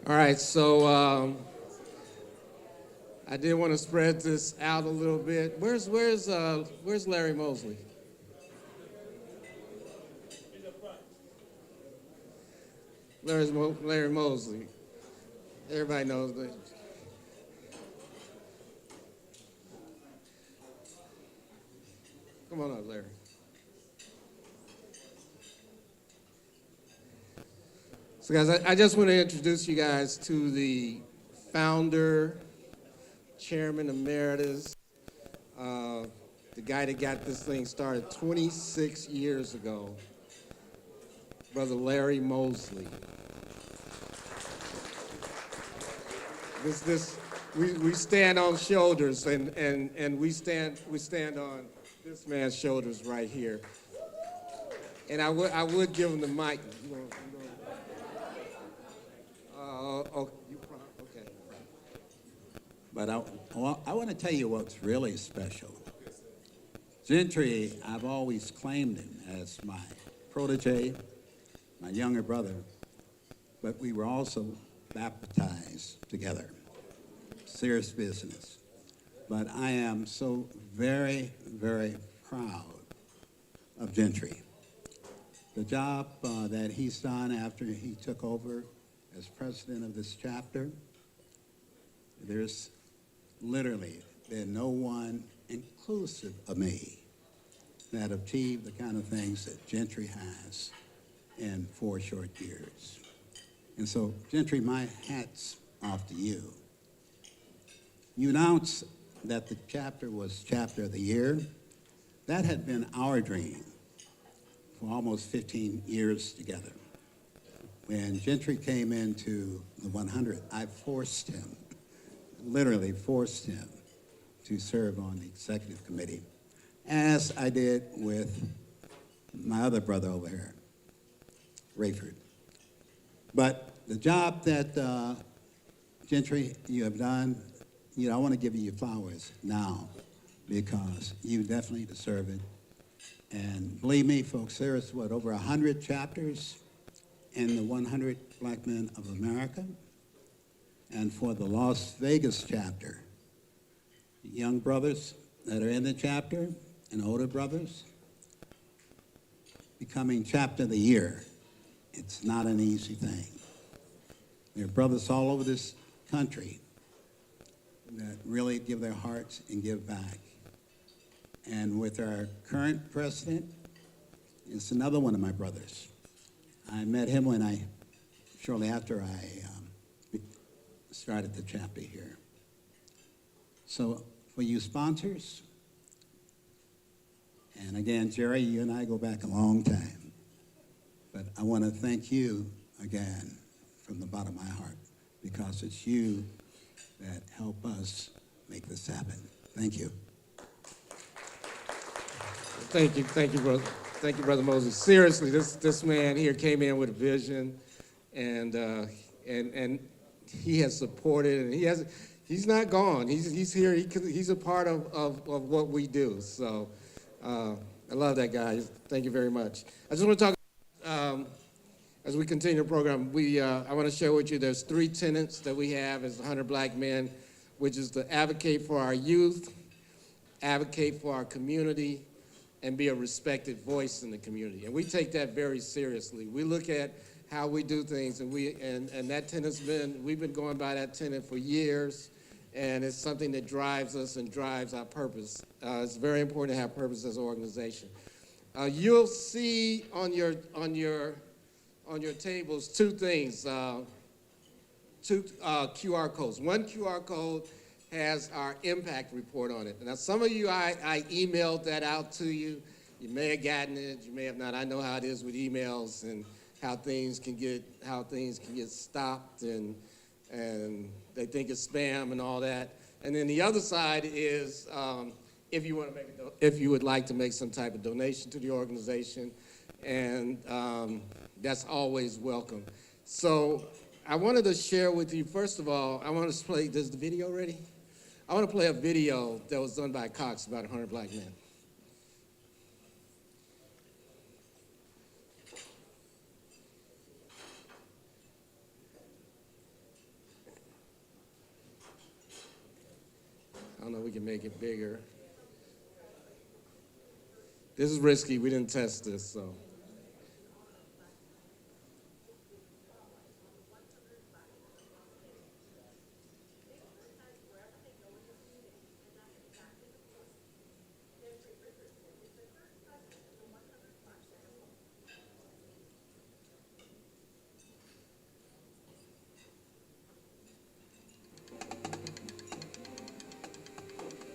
All right, so I did want to spread this out a little bit. Where's Larry Mosley? Larry Mosley. Everybody knows that. Come on up, Larry. So, guys, I just want to introduce you guys to the founder, chairman emeritus, the guy that got this thing started 26 years ago, Brother Larry Mosley. We stand on shoulders, and we stand on this man's shoulders right here. And I would give him the mic. Okay. But I want to tell you what's really special. Gentry, I've always claimed him as my protege, my younger brother, but we were also baptized together. Serious business. But I am so very, very proud of Gentry. The job that he's done after he took over as president of this chapter, there's literally been no one, inclusive of me, that achieved the kind of things that Gentry has in 4 short years. And so, Gentry, my hat's off to you. You announced that the chapter was Chapter of the Year. That had been our dream for almost 15 years together. When Gentry came into the 100, I forced him, literally forced him, to serve on the executive committee, as I did with my other brother over here, Rayford. But the job that Gentry, you have done, I want to give you your flowers now because you definitely deserve it. And believe me, folks, there's, over 100 chapters in the 100 Black Men of America. And for the Las Vegas chapter, young brothers that are in the chapter and older brothers, becoming Chapter of the Year, it's not an easy thing. There are brothers all over this country that really give their hearts and give back. And with our current president, it's another one of my brothers. I met him shortly after I started the chapter here. So for you sponsors, and again, Jerry, you and I go back a long time, but I want to thank you again from the bottom of my heart because it's you that help us make this happen. Thank you. Thank you, brother. Thank you, Brother Moses. Seriously, this man here came in with a vision, and he has supported, and he's not gone. He's here. He's a part of what we do. So I love that guy. Thank you very much. I just want to talk as we continue the program. I want to share with you. There's 3 tenets that we have as 100 Black men, which is to advocate for our youth, advocate for our community, and be a respected voice in the community. And we take that very seriously. We look at how we do things, and that tenet's we've been going by that tenet for years, and it's something that drives us and drives our purpose. It's very important to have purpose as an organization. You'll see on your tables 2 things, 2 QR codes. One QR code has our impact report on it. Now, some of you, I emailed that out to you. You may have gotten it, you may have not. I know how it is with emails and how things can get stopped and they think it's spam and all that. And then the other side is if you would like to make some type of donation to the organization, and that's always welcome. So I wanted to share with you, first of all, I want to play, is the video ready? I want to play a video that was done by Cox about 100 Black men. don't know if we can make it bigger. This is risky. We didn't test this, so.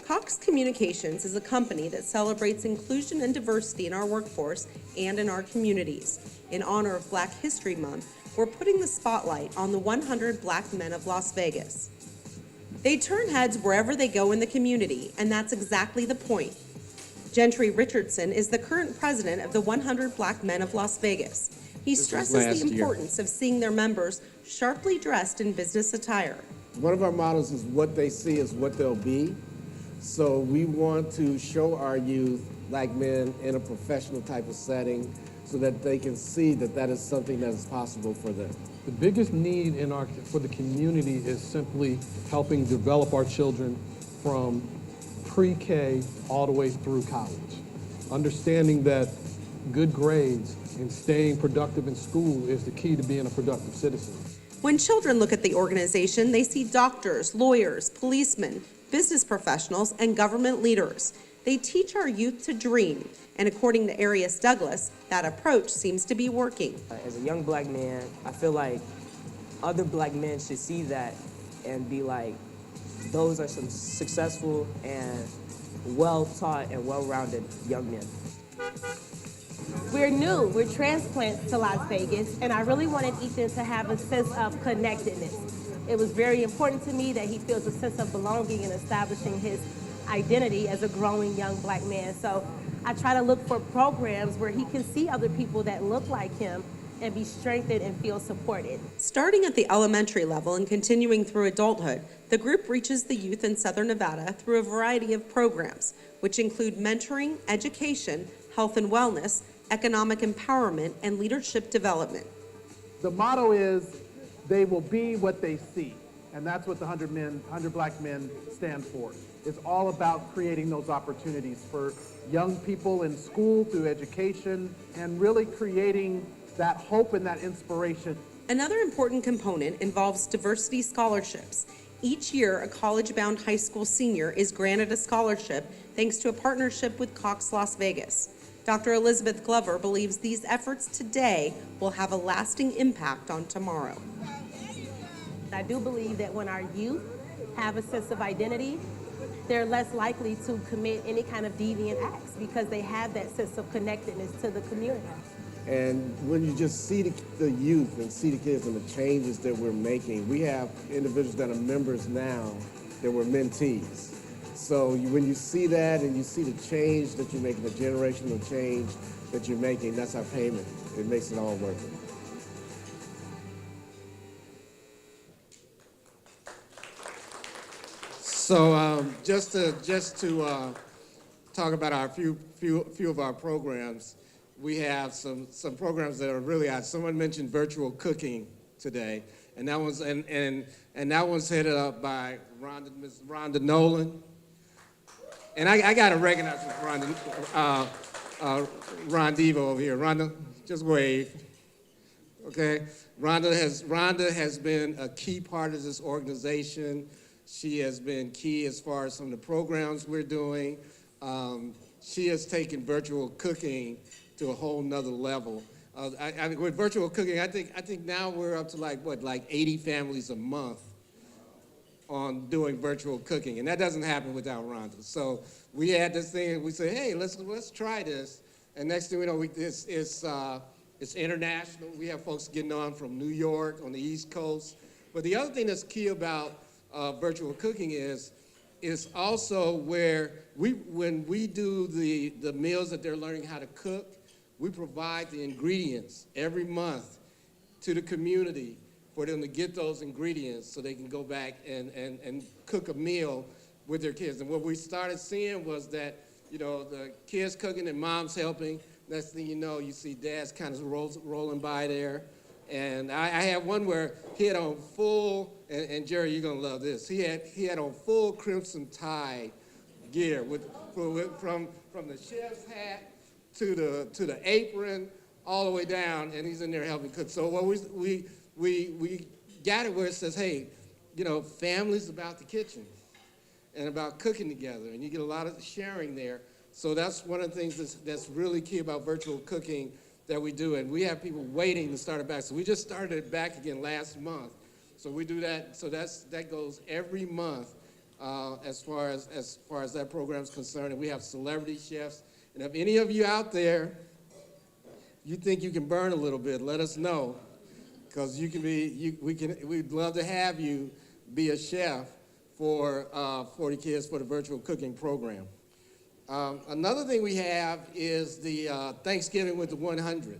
Cox Communications is a company that celebrates inclusion and diversity in our workforce and in our communities. In honor of Black History Month, we're putting the spotlight on the 100 Black Men of Las Vegas. They turn heads wherever they go in the community, and that's exactly the point. Gentry Richardson is the current president of the 100 Black Men of Las Vegas. He stresses the importance of seeing their members sharply dressed in business attire. One of our mottos is what they see is what they'll be. So we want to show our youth, Black men, in a professional type of setting so that they can see that that is something that is possible for them. The biggest need for the community is simply helping develop our children from pre-K all the way through college. Understanding that good grades and staying productive in school is the key to being a productive citizen. When children look at the organization, they see doctors, lawyers, policemen, business professionals, and government leaders. They teach our youth to dream, and according to Arius Douglas, that approach seems to be working. As a young Black man, I feel like other Black men should see that and be like, those are some successful and well-taught and well-rounded young men. We're new, we're transplants to Las Vegas, and I really wanted Ethan to have a sense of connectedness. It was very important to me that he feels a sense of belonging and establishing his identity as a growing young Black man. So I try to look for programs where he can see other people that look like him and be strengthened and feel supported. Starting at the elementary level and continuing through adulthood, the group reaches the youth in Southern Nevada through a variety of programs, which include mentoring, education, health and wellness, economic empowerment, and leadership development. The motto is, they will be what they see. And that's what the 100 Black Men stand for. It's all about creating those opportunities for young people in school through education and really creating that hope and that inspiration. Another important component involves diversity scholarships. Each year, a college-bound high school senior is granted a scholarship thanks to a partnership with Cox Las Vegas. Dr. Elizabeth Glover believes these efforts today will have a lasting impact on tomorrow. I do believe that when our youth have a sense of identity, they're less likely to commit any kind of deviant acts because they have that sense of connectedness to the community. And when you just see the youth and see the kids and the changes that we're making, we have individuals that are members now that were mentees. So when you see that and you see the change that you're making, the generational change that you're making, that's our payment. It makes it all worth it. So just to talk about our few of our programs, we have some programs that are really out. Someone mentioned virtual cooking today, and that one's that one's headed up by Ms. Rhonda Nolan. And I got to recognize Rondiva over here. Rhonda, just wave. Okay, Rhonda has been a key part of this organization. She has been key as far as some of the programs we're doing. She has taken virtual cooking to a whole nother level. With virtual cooking, I think now we're up to like 80 families a month on doing virtual cooking, and that doesn't happen without Rhonda. So we had this thing, and we said, hey, let's try this. And next thing we know, it's international. We have folks getting on from New York, on the East Coast. But the other thing that's key about virtual cooking is also where when we do the meals that they're learning how to cook, we provide the ingredients every month to the community for them to get those ingredients so they can go back and cook a meal with their kids. And what we started seeing was that, the kids cooking and moms helping. Next thing you know, you see dads kind of rolling by there. And I had one where he had on full, and Jerry, you're gonna love this. He had on full Crimson Tide gear from the chef's hat to the apron all the way down, and he's in there helping cook. So what we got it where it says, hey, family's about the kitchen and about cooking together, and you get a lot of sharing there. So that's one of the things that's really key about virtual cooking that we do, and we have people waiting to start it back. So we just started it back again last month. So we do that. So that goes every month as far as that program's concerned. And we have celebrity chefs. And if any of you out there, you think you can burn a little bit, let us know, because we'd love to have you be a chef for 40 Kids for the virtual cooking program. Another thing we have is the Thanksgiving with the 100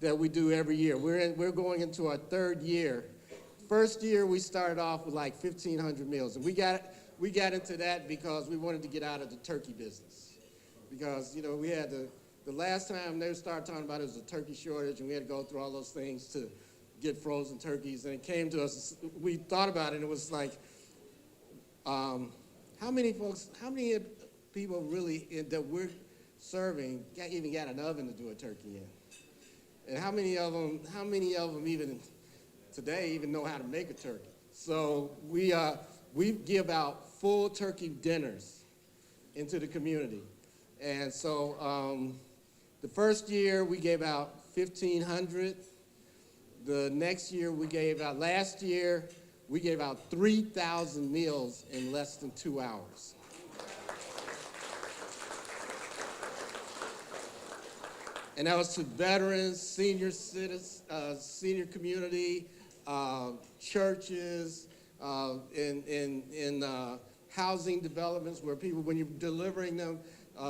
that we do every year. We're going into our third year. First year we started off with like 1,500 meals, and we got into that because we wanted to get out of the turkey business, because we had the last time they started talking about it was a turkey shortage, and we had to go through all those things to get frozen turkeys, and it came to us. We thought about it, and it was like, how many people really that we're serving even got an oven to do a turkey in, and how many of them even today even know how to make a turkey? So we give out full turkey dinners into the community, and so the first year we gave out 1,500. The next year last year we gave out 3,000 meals in less than 2 hours. And that was to veterans, senior citizens, senior community, churches, in housing developments where people, when you're delivering them,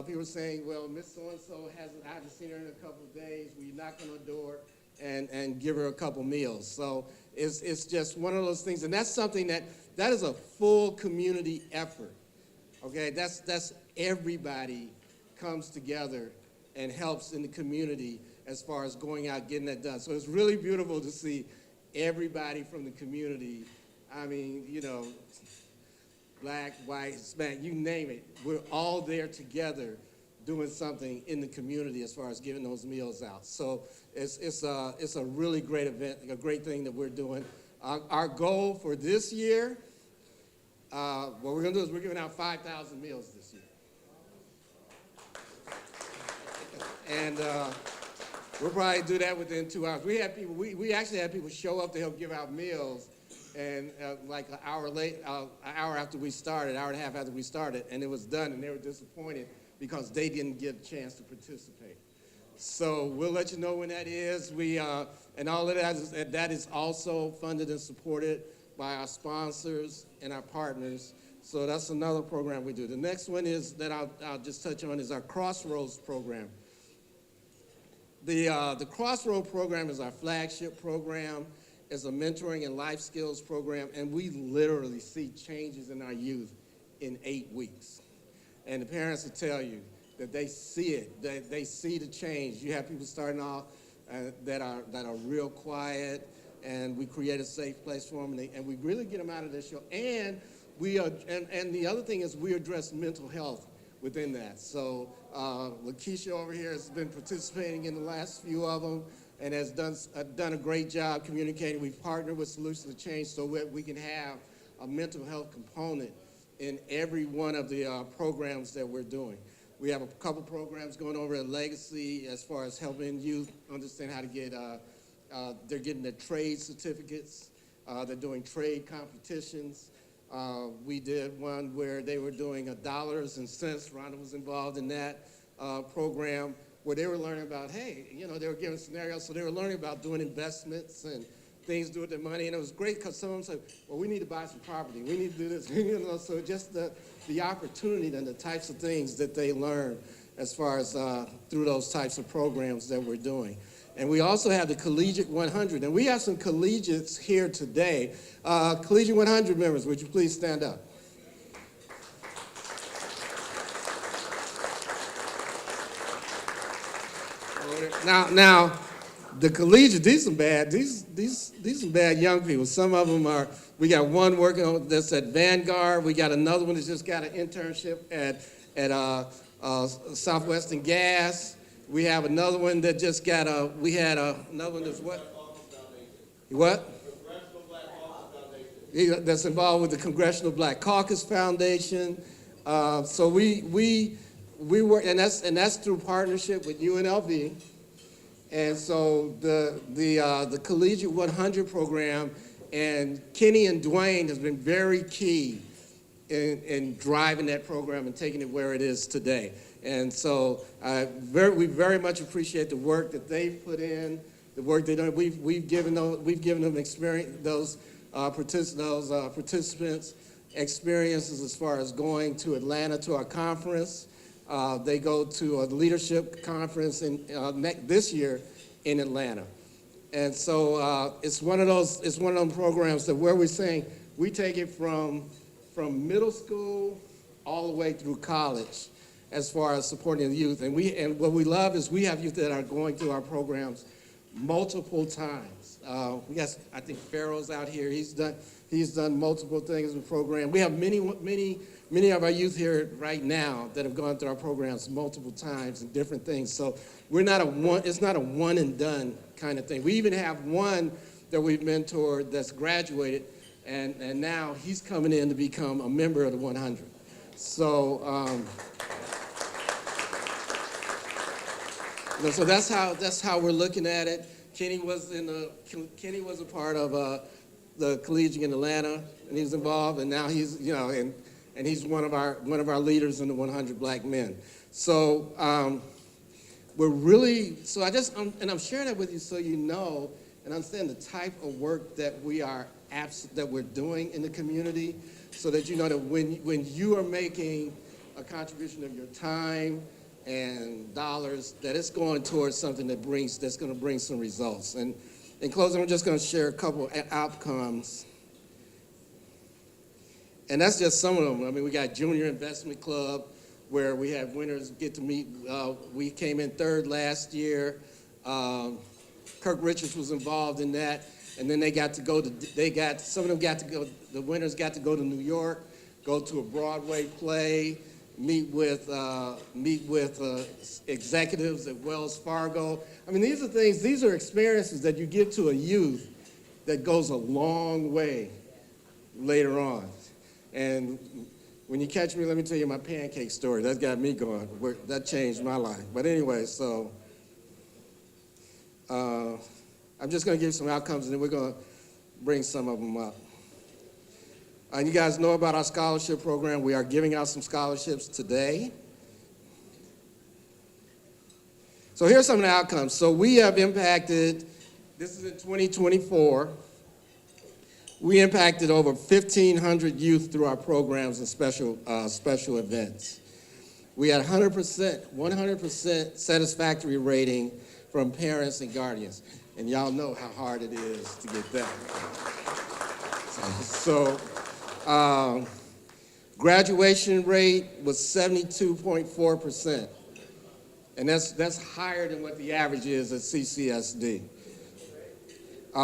people are saying, well, Miss So-and-so I haven't seen her in a couple of days. Will you knock on her door and give her a couple meals? So it's just one of those things. And that's something that is a full community effort. Okay, that's everybody comes together and helps in the community as far as going out, getting that done. So it's really beautiful to see everybody from the community. I mean, black, white, Hispanic, you name it. We're all there together doing something in the community as far as giving those meals out. So it's a really great event, a great thing that we're doing. Our goal for this year, what we're going to do is we're giving out 5,000 meals this year. And we'll probably do that within 2 hours. We actually had people show up to help give out meals, and like an hour after we started, hour and a half after we started, and it was done, and they were disappointed because they didn't get a chance to participate. So we'll let you know when that is. And all of that is also funded and supported by our sponsors and our partners. So that's another program we do. The next one is that I'll just touch on is our Crossroads program. The Crossroads program is our flagship program. It's a mentoring and life skills program, and we literally see changes in our youth in 8 weeks. And the parents will tell you that they see it, that they see the change. You have people starting off that are real quiet, and we create a safe place for them, and we really get them out of their show. And and the other thing is we address mental health within that. So Lakeisha over here has been participating in the last few of them and has done a great job communicating. We've partnered with Solutions to Change so we can have a mental health component in every one of the programs that we're doing. We have a couple programs going over at Legacy as far as helping youth understand how to get, they're getting their trade certificates. They're doing trade competitions. We did one where they were doing dollars and cents. Rhonda was involved in that program where they were learning about, hey, they were given scenarios, so they were learning about doing investments and things to do with their money. And it was great because some of them said, well, we need to buy some property. We need to do this. So just the opportunity and the types of things that they learn as far as through those types of programs that we're doing. And we also have the Collegiate 100. And we have some collegiates here today. Collegiate 100 members, would you please stand up? Now, The collegiate, these some bad some bad young people. Some of them are. We got one working on this at Vanguard. We got another one that just got an internship at Southwestern Gas. We have another one that just got a. We had another one that's what? What? That's involved with the Congressional Black Caucus Foundation. So we work, and that's through partnership with UNLV. And so the Collegiate 100 program, and Kenny and Dwayne has been very key in driving that program and taking it where it is today. And so we very much appreciate the work that they've put in, the work they've done. We've given them experience, those participants experiences as far as going to Atlanta to our conference. They go to a leadership conference this year in Atlanta. And so it's one of those programs that where we're saying we take it from middle school all the way through college as far as supporting the youth. And what we love is we have youth that are going through our programs multiple times. We got, I think Pharaoh's out here. He's done multiple things in the program. We have many of our youth here right now that have gone through our programs multiple times and different things. So it's not a one and done kind of thing. We even have one that we've mentored that's graduated, and now he's coming in to become a member of the 100. So, so that's how we're looking at it. Kenny was a part of the Collegiate in Atlanta, and he was involved, and now he's and he's one of our leaders in the 100 Black Men. So we're really I'm sharing that with you so you know and understand the type of work that we're doing in the community, so that you know that when you are making a contribution of your time and dollars, that it's going towards something that's going to bring some results. And in closing, I'm just going to share a couple outcomes. And that's just some of them. I mean, we got Junior Investment Club, where we have winners get to meet. We came in third last year. Kirk Richards was involved in that. And then some of them got to go, the winners got to go to New York, go to a Broadway play, meet with executives at Wells Fargo. I mean, these are experiences that you give to a youth that goes a long way later on. And when you catch me, let me tell you my pancake story. That got me going. That changed my life. But anyway, so I'm just going to give you some outcomes, and then we're going to bring some of them up. And you guys know about our scholarship program. We are giving out some scholarships today. So here's some of the outcomes. So we have impacted, this is in 2024, we impacted over 1,500 youth through our programs and special events. We had 100% satisfactory rating from parents and guardians. And y'all know how hard it is to get that. So graduation rate was 72.4%. And that's higher than what the average is at CCSD.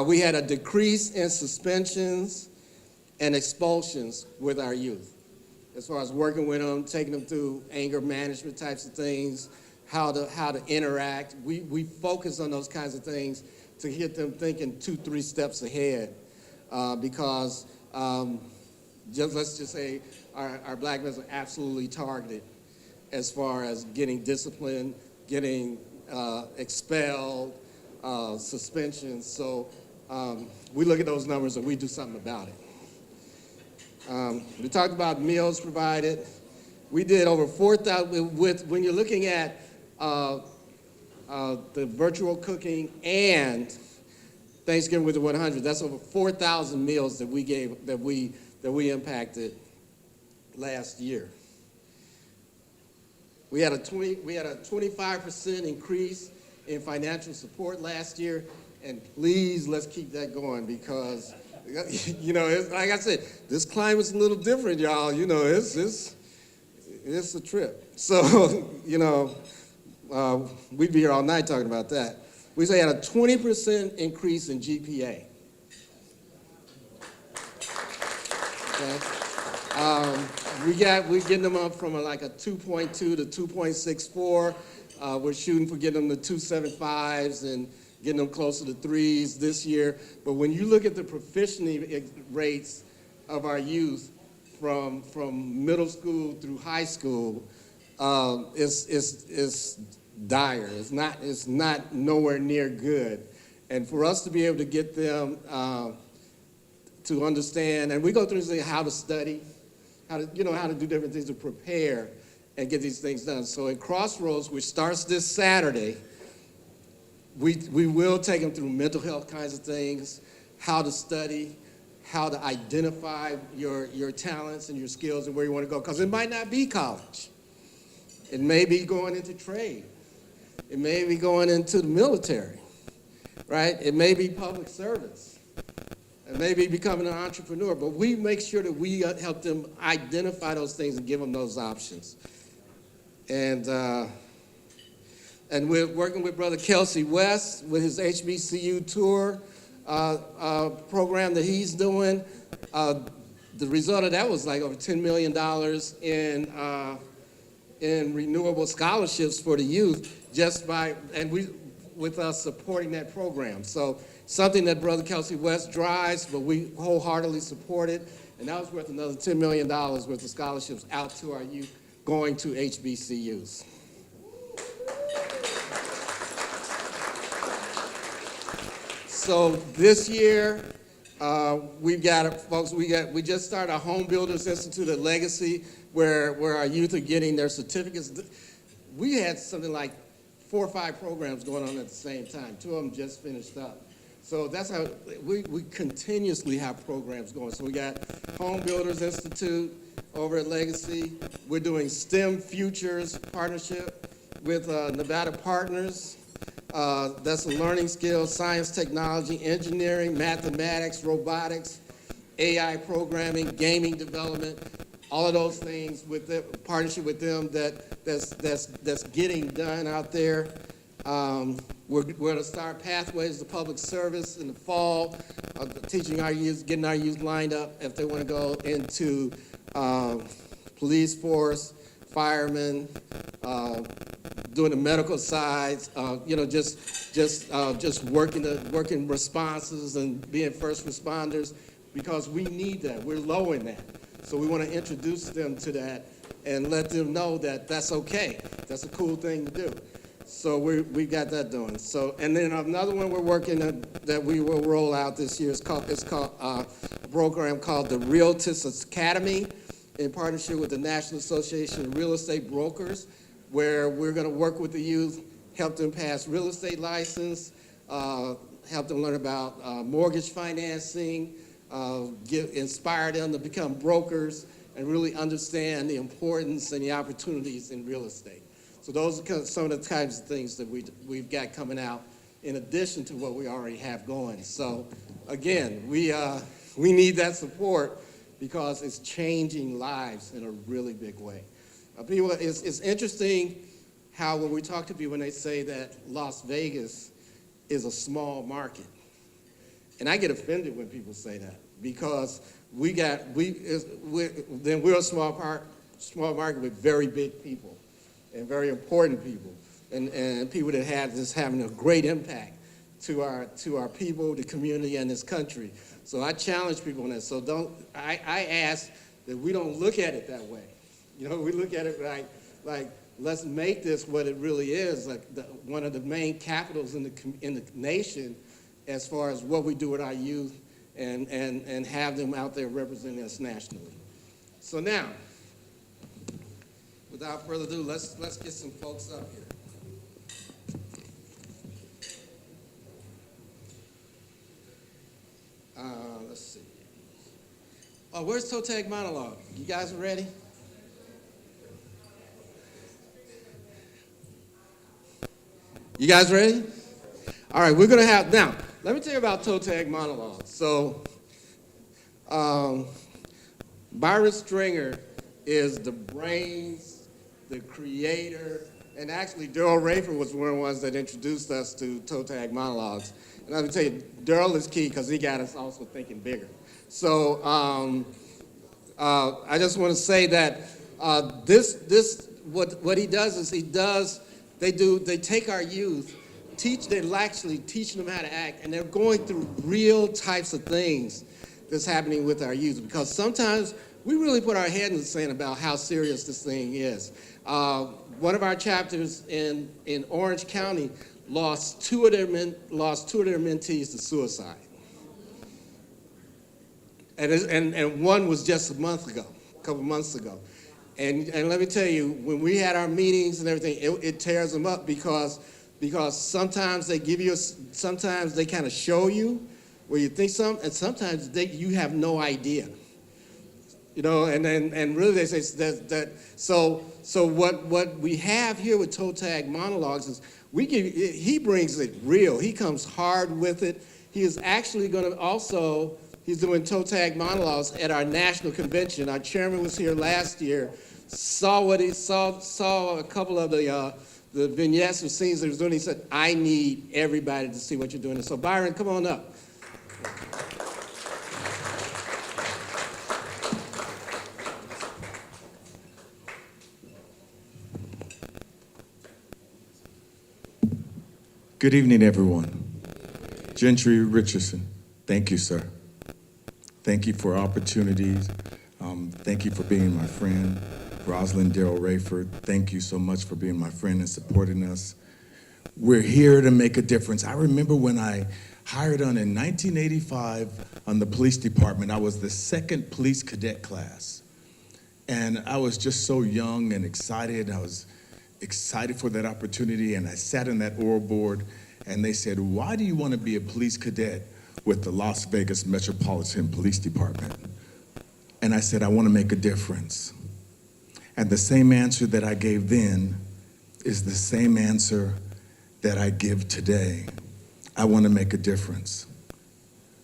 We had a decrease in suspensions and expulsions with our youth, as far as working with them, taking them through anger management types of things, how to interact. We focus on those kinds of things to get them thinking 2-3 steps ahead, because let's just say our Black men are absolutely targeted as far as getting disciplined, getting expelled, suspensions. So we look at those numbers and we do something about it. We talked about meals provided. We did over 4,000 when you're looking at the virtual cooking and Thanksgiving with the 100. That's over 4,000 meals that we impacted last year. We had a 25% increase in financial support last year, and please let's keep that going, because like I said, this climate's a little different, y'all. It's a trip. So we'd be here all night talking about that. We say had a 20% increase in GPA. Okay. We're getting them up from like a 2.2 to 2.64. We're shooting for getting them to 2.75s and getting them closer to 3s this year. But when you look at the proficiency rates of our youth from middle school through high school, it's dire. It's not nowhere near good. And for us to be able to get them to understand, and we go through how to study, how to do different things to prepare and get these things done. So in Crossroads, which starts this Saturday, we will take them through mental health kinds of things, how to study, how to identify your talents and your skills and where you want to go. Because it might not be college. It may be going into trade. It may be going into the military, right? It may be public service. It may be becoming an entrepreneur. But we make sure that we help them identify those things and give them those options. And we're working with Brother Kelsey West with his HBCU tour program that he's doing. The result of that was like over $10 million in renewable scholarships for the youth with us supporting that program. So something that Brother Kelsey West drives, but we wholeheartedly support it. And that was worth another $10 million worth of scholarships out to our youth going to HBCUs. So this year, we just started a Home Builders Institute at Legacy where our youth are getting their certificates. We had something like 4 or 5 programs going on at the same time. 2 of them just finished up. So that's how we continuously have programs going. So we got Home Builders Institute over at Legacy. We're doing STEM Futures partnership with Nevada Partners. That's a learning skills, science, technology, engineering, mathematics, robotics, AI programming, gaming development, all of those things with the partnership with them that's getting done out there. We're going to start Pathways to Public Service in the fall, teaching our youth, getting our youth lined up if they want to go into police force, firemen, doing the medical sides, just working responses and being first responders, because we need that. We're low in that. So we want to introduce them to that and let them know that that's okay. That's a cool thing to do. So we got that doing. So, and then another one we're working on that we will roll out this year is called a program called the Realtist Academy, in partnership with the National Association of Real Estate Brokers, where we're going to work with the youth, help them pass real estate license, help them learn about mortgage financing, inspire them to become brokers, and really understand the importance and the opportunities in real estate. So those are some of the types of things that we've got coming out in addition to what we already have going. So again, we need that support because it's changing lives in a really big way. People, it's interesting how when we talk to people, when they say that Las Vegas is a small market, and I get offended when people say that, because we're a small market with very big people and very important people, and people that having a great impact to our people, the community, and this country. So I challenge people on that. So I ask that we don't look at it that way. We look at it like let's make this what it really is, like one of the main capitals in the nation, as far as what we do with our youth and have them out there representing us nationally. So now, without further ado, let's get some folks up here. Let's see. Oh, where's Toe Tag Monologue? You guys ready? You guys ready? All right, we're going to have, now, let me tell you about Toe Tag Monologue. So, Byron Stringer is the brains, the creator, And actually, Daryl Rayford was one of the ones that introduced us to toe tag monologues. And let me tell you, Daryl is key because he got us also thinking bigger. So I just want to say that what he does is they take our youth, they're actually teaching them how to act, and they're going through real types of things that's happening with our youth, because sometimes we really put our head in the sand about how serious this thing is. One of our chapters in Orange County lost two of their mentees to suicide. And one was just a couple months ago. And let me tell you, when we had our meetings and everything, it tears them up because sometimes they give you, sometimes they kind of show you where you think something, and sometimes you have no idea. You know, and really they say that so what we have here with toe tag monologues is he brings it real. He comes hard with it. He is actually going to also, he's doing toe tag monologues at our national convention. Our chairman was here last year, saw a couple of the vignettes or scenes that he was doing. He said, I need everybody to see what you're doing. And so Byron, come on up. Good evening, everyone. Gentry Richardson, thank you, sir. Thank you for opportunities. Thank you for being my friend. Rosalind Darrell Rayford, thank you so much for being my friend and supporting us. We're here to make a difference. I remember when I hired on in 1985 on the police department. I was the second police cadet class. And I was just so young and excited. I was excited for that opportunity, and I sat in that oral board, and they said, why do you want to be a police cadet with the Las Vegas Metropolitan Police Department? And I said, I want to make a difference. And the same answer that I gave then is the same answer that I give today. I want to make a difference.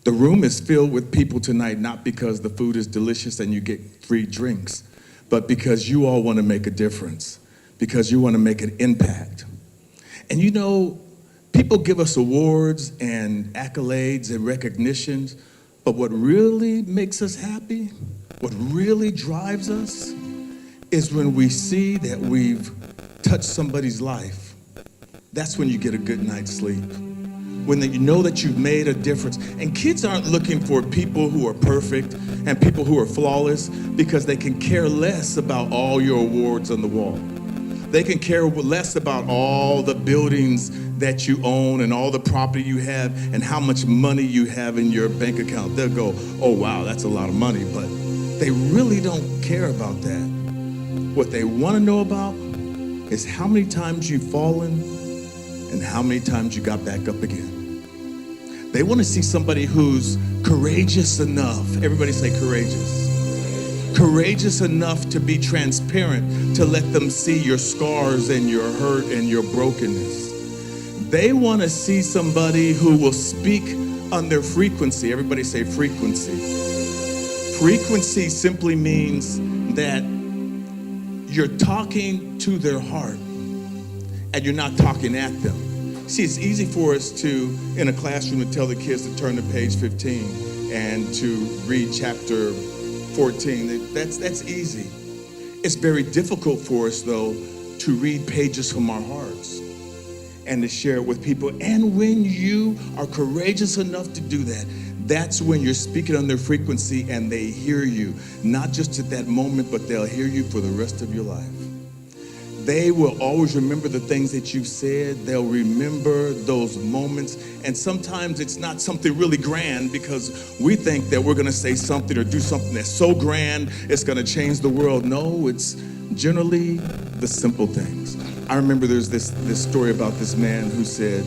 The room is filled with people tonight, not because the food is delicious and you get free drinks, but because you all want to make a difference, because you want to make an impact. And you know, people give us awards and accolades and recognitions, but what really makes us happy, what really drives us, is when we see that we've touched somebody's life. That's when you get a good night's sleep. When you know that you've made a difference. And kids aren't looking for people who are perfect and people who are flawless, because they can care less about all your awards on the wall. They can care less about all the buildings that you own and all the property you have and how much money you have in your bank account. They'll go, oh wow, that's a lot of money, but they really don't care about that. What they want to know about is how many times you've fallen and how many times you got back up again. They want to see somebody who's courageous enough. Everybody say courageous. Courageous enough to be transparent, to let them see your scars and your hurt and your brokenness. They want to see somebody who will speak on their frequency. Everybody say frequency. Frequency simply means that you're talking to their heart and you're not talking at them. See, it's easy for us to, in a classroom, to tell the kids to turn to page 15 and to read chapter 14. That's easy. It's very difficult for us, though, to read pages from our hearts and to share it with people. And when you are courageous enough to do that, that's when you're speaking on their frequency and they hear you, not just at that moment, but they'll hear you for the rest of your life. They will always remember the things that you've said. They'll remember those moments. And sometimes it's not something really grand, because we think that we're going to say something or do something that's so grand it's going to change the world. No, it's generally the simple things. I remember there's this story about this man who said,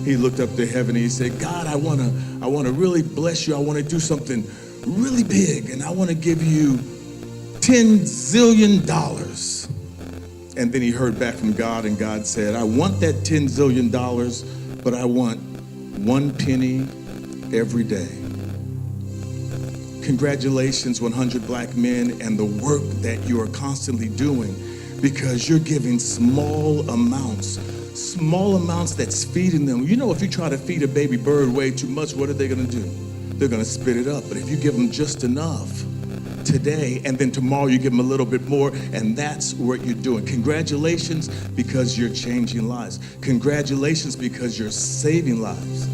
he looked up to heaven and he said, God, I want to really bless you. I want to do something really big, and I want to give you $10 zillion. And then he heard back from God, and God said, I want that $10 zillion, but I want 1 penny every day. Congratulations, 100 black men, and the work that you are constantly doing. because you're giving small amounts that's feeding them. You know, if you try to feed a baby bird way too much, what are they gonna do? They're gonna spit it up. But if you give them just enough today, and then tomorrow you give them a little bit more, and that's what you're doing. Congratulations, because you're changing lives. Congratulations, because you're saving lives.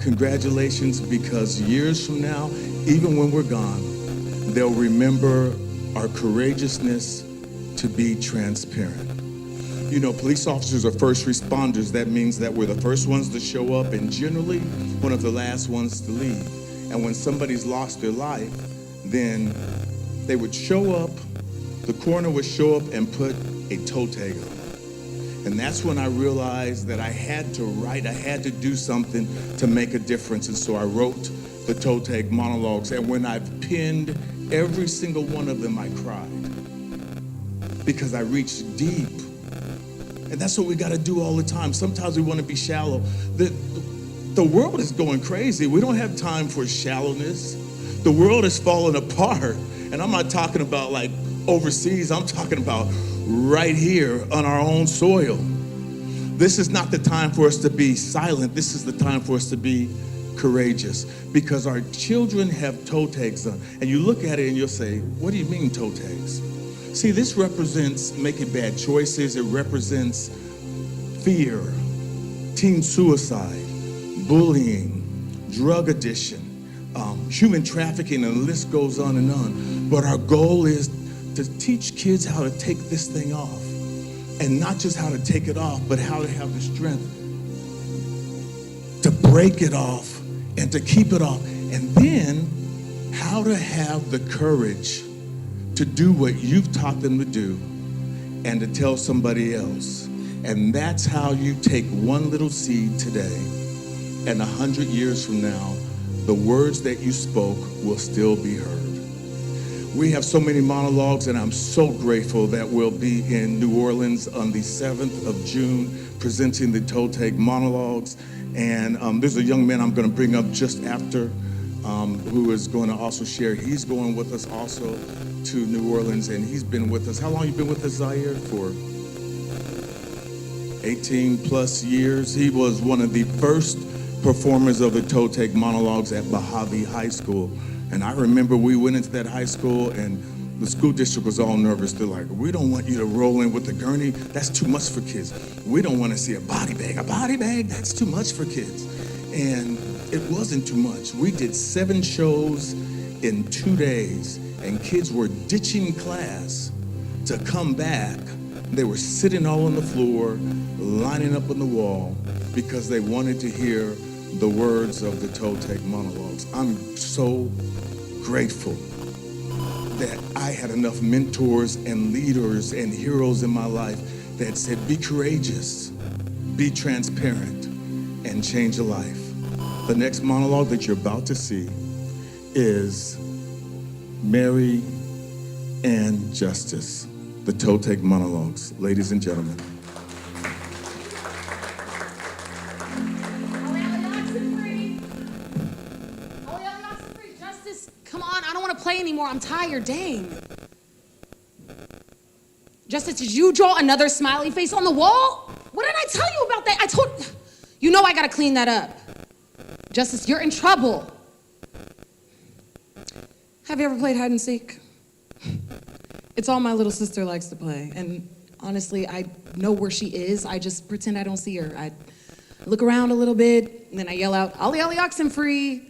Congratulations, because years from now, even when we're gone, they'll remember our courageousness to be transparent. You know, police officers are first responders. That means that we're the first ones to show up and generally one of the last ones to leave. And when somebody's lost their life, then they would show up, the coroner would show up and put a toe tag on. And that's when I realized that I had to do something to make a difference. And so I wrote the toe tag monologues. And when I've penned every single one of them, I cried. Because I reached deep. And that's what we gotta do all the time. Sometimes we wanna be shallow. The world is going crazy. We don't have time for shallowness. The world is falling apart. And I'm not talking about like overseas, I'm talking about right here on our own soil. This is not the time for us to be silent. This is the time for us to be courageous, because our children have toe tags on. And you look at it and you'll say, what do you mean toe tags? See, this represents making bad choices. It represents fear, teen suicide, bullying, drug addiction, human trafficking, and the list goes on and on. But our goal is to teach kids how to take this thing off. And not just how to take it off, but how to have the strength to break it off and to keep it off. And then how to have the courage to do what you've taught them to do and to tell somebody else. And that's how you take one little seed today, and 100 years from now, the words that you spoke will still be heard. We have so many monologues, and I'm so grateful that we'll be in New Orleans on the 7th of June presenting the Toe Tag monologues. And there's a young man I'm going to bring up just after who is going to also share. He's going with us also to New Orleans, and he's been with us. How long you been with us, Zaire? For 18 plus years. He was one of the first performers of the Toe Tag monologues at Mojave High School. And I remember we went into that high school and the school district was all nervous. They're like, we don't want you to roll in with the gurney. That's too much for kids. We don't want to see a body bag. A body bag, that's too much for kids. And it wasn't too much. We did 7 shows in 2 days, and kids were ditching class to come back. They were sitting all on the floor, lining up on the wall, because they wanted to hear the words of the Toe Tag monologues. I'm so grateful that I had enough mentors and leaders and heroes in my life that said, be courageous, be transparent, and change a life. The next monologue that you're about to see is Mary and Justice, the Toe Tag monologues. Ladies and gentlemen. Play anymore. I'm tired. Dang. Justice, did you draw another smiley face on the wall? What did I tell you about that? You know I gotta clean that up. Justice, you're in trouble. Have you ever played hide and seek? It's all my little sister likes to play. And honestly, I know where she is. I just pretend I don't see her. I look around a little bit, and then I yell out, "Ollie, Ollie, oxen free."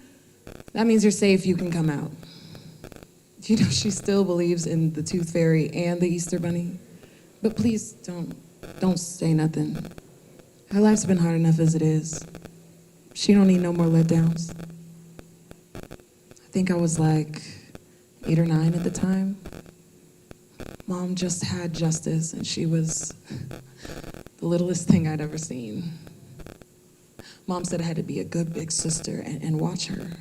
That means you're safe, you can come out. You know, she still believes in the Tooth Fairy and the Easter Bunny. But please don't say nothing. Her life's been hard enough as it is. She don't need no more letdowns. I think I was like 8 or 9 at the time. Mom just had Justice, and she was the littlest thing I'd ever seen. Mom said I had to be a good big sister and watch her.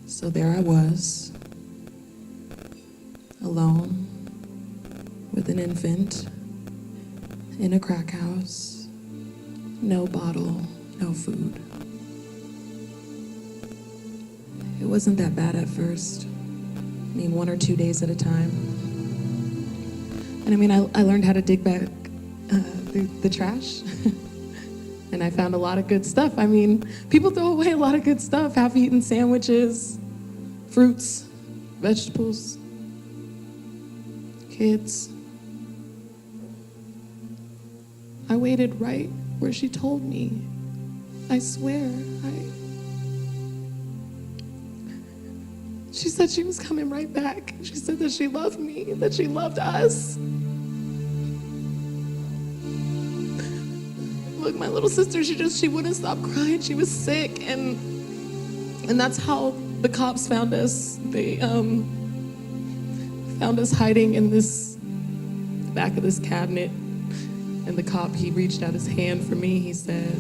So there I was, alone, with an infant, in a crack house, no bottle, no food. It wasn't that bad at first. I mean, 1 or 2 days at a time. And I mean, I learned how to dig back through the trash. And I found a lot of good stuff. I mean, people throw away a lot of good stuff, half-eaten sandwiches, fruits, vegetables, kids. I waited right where she told me. I swear, She said she was coming right back. She said that she loved me, that she loved us. Look, my little sister, she wouldn't stop crying. She was sick, and that's how the cops found us. They found us hiding in this back of this cabinet, and the cop, he reached out his hand for me. He said,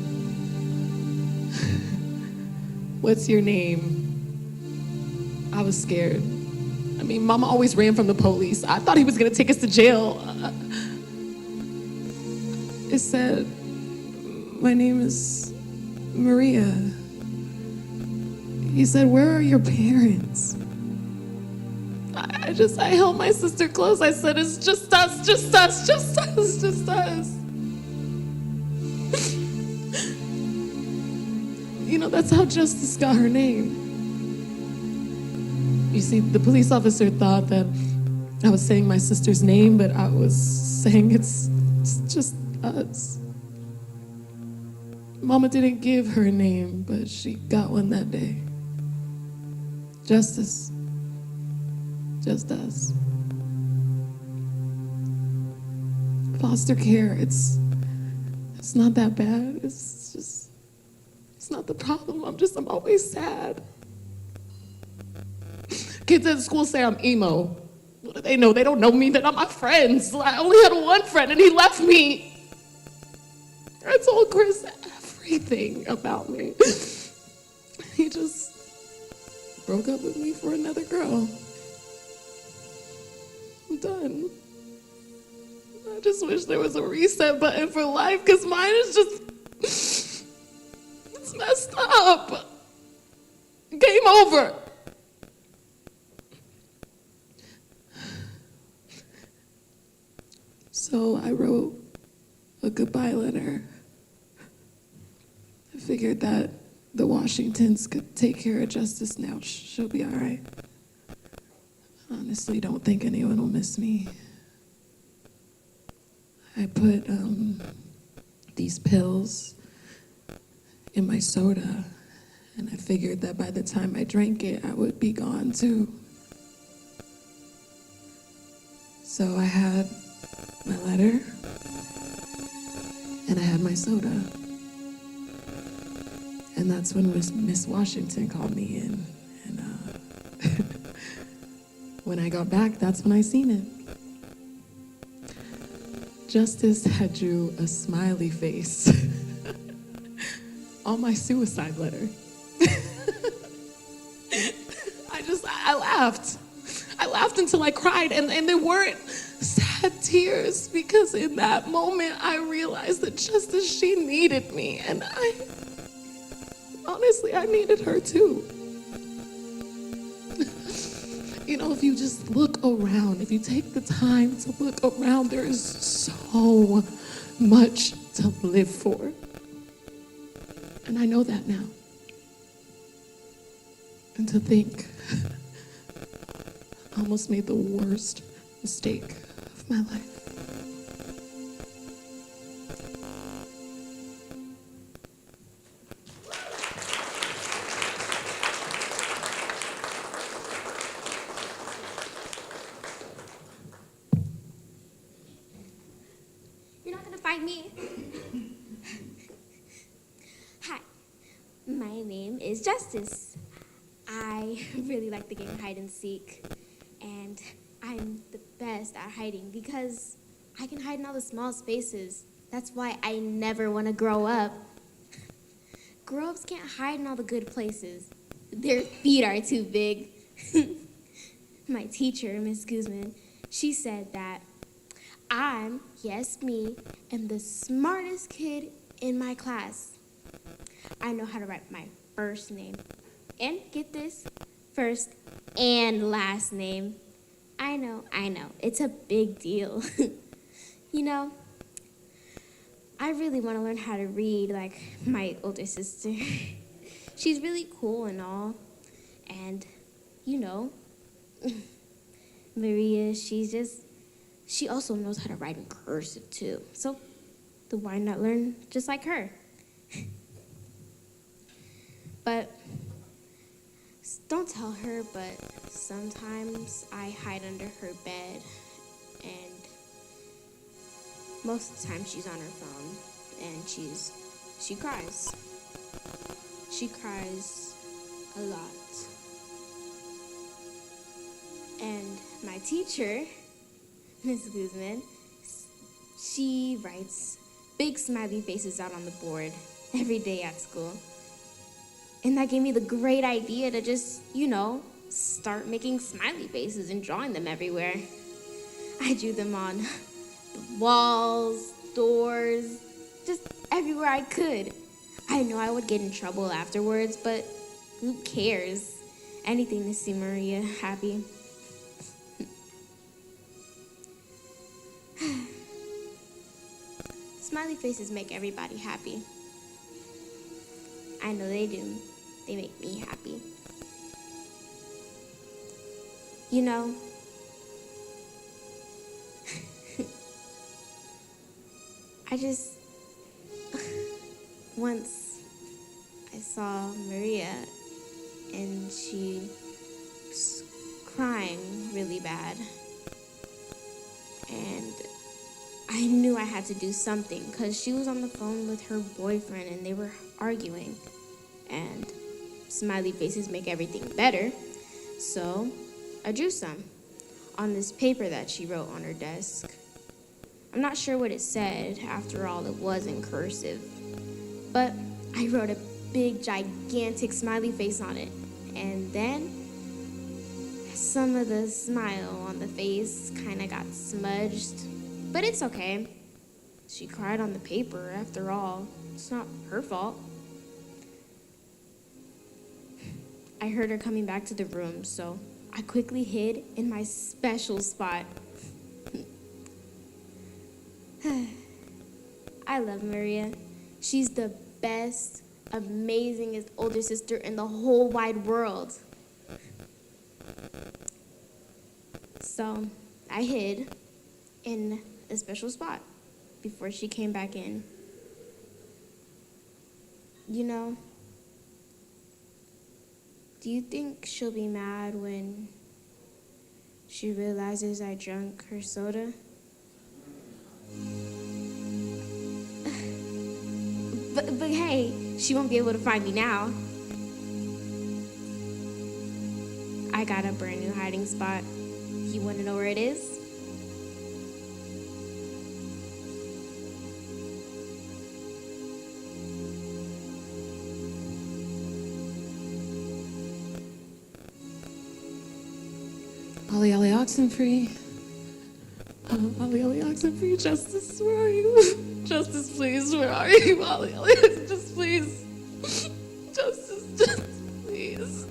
"What's your name?" I was scared. I mean, Mama always ran from the police. I thought he was gonna take us to jail. It said, "My name is Maria." He said, "Where are your parents?" I held my sister close. I said, "It's just us, just us, just us, just us." You know, that's how Justice got her name. You see, the police officer thought that I was saying my sister's name, but I was saying it's just us. Mama didn't give her a name, but she got one that day. Justice. Just us. Foster care, it's not that bad. It's not the problem. I'm always sad. Kids at school say I'm emo. What do they know? They don't know me. They're not my friends. I only had one friend and he left me. I told Chris everything about me. He just broke up with me for another girl. I'm done. I just wish there was a reset button for life, because mine is just, it's messed up. Game over. So I wrote a goodbye letter. I figured that the Washingtons could take care of Justice now. She'll be all right. Honestly, don't think anyone will miss me. I put these pills in my soda, and I figured that by the time I drank it, I would be gone too. So I had my letter, and I had my soda. And that's when Miss Washington called me in, and when I got back, that's when I seen it. Justice had drew a smiley face on my suicide letter. I laughed. I laughed until I cried, and they weren't sad tears, because in that moment I realized that Justice, she needed me, and honestly, I needed her too. You know, if you just look around, if you take the time to look around, there is so much to live for. And I know that now. And to think, I almost made the worst mistake of my life. You're not gonna find me. Hi, my name is Justice. I really like the game hide and seek, and I'm the best at hiding because I can hide in all the small spaces. That's why I never want to grow up. Grown-ups can't hide in all the good places. Their feet are too big. My teacher, Miss Guzman, she said that me, am the smartest kid in my class. I know how to write my first name. And get this, first and last name. I know. It's a big deal. You know, I really want to learn how to read like my older sister. She's really cool and all. And, you know, Maria, she also knows how to write in cursive too. So why not learn just like her? But don't tell her, but sometimes I hide under her bed, and most of the time she's on her phone, and she cries. She cries a lot. And my teacher, Miss Guzman, she writes big smiley faces out on the board every day at school. And that gave me the great idea to just, start making smiley faces and drawing them everywhere. I drew them on the walls, doors, just everywhere I could. I know I would get in trouble afterwards, but who cares? Anything to see Maria happy. Smiley faces make everybody happy. I know they do. They make me happy. You know, once I saw Maria and she was crying really bad. And I knew I had to do something because she was on the phone with her boyfriend and they were arguing. And smiley faces make everything better. So I drew some on this paper that she wrote on her desk. I'm not sure what it said. After all, it was in cursive. But I wrote a big, gigantic smiley face on it. And then some of the smile on the face kind of got smudged. But it's okay. She cried on the paper, after all. It's not her fault. I heard her coming back to the room, so I quickly hid in my special spot. I love Maria. She's the best, amazingest older sister in the whole wide world. So I hid in a special spot before she came back in. You know, do you think she'll be mad when she realizes I drank her soda? But hey, she won't be able to find me now. I got a brand new hiding spot. You want to know where it is? Ollie, Ollie, oxen free. Ollie, Ollie, oxen free. Justice, where are you? Justice, please, where are you? Ollie, Ollie, just please. Justice, please.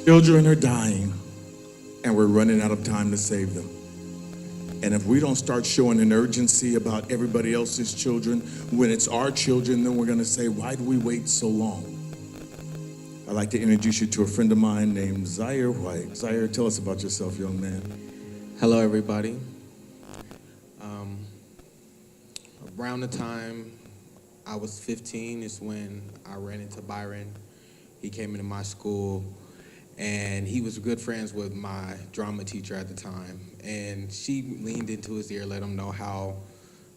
Children are dying, and we're running out of time to save them. And if we don't start showing an urgency about everybody else's children, when it's our children, then we're going to say, why do we wait so long? I'd like to introduce you to a friend of mine named Zaire White. Zaire, tell us about yourself, young man. Hello, everybody. Around the time I was 15 is when I ran into Byron. He came into my school, and he was good friends with my drama teacher at the time. And she leaned into his ear, let him know how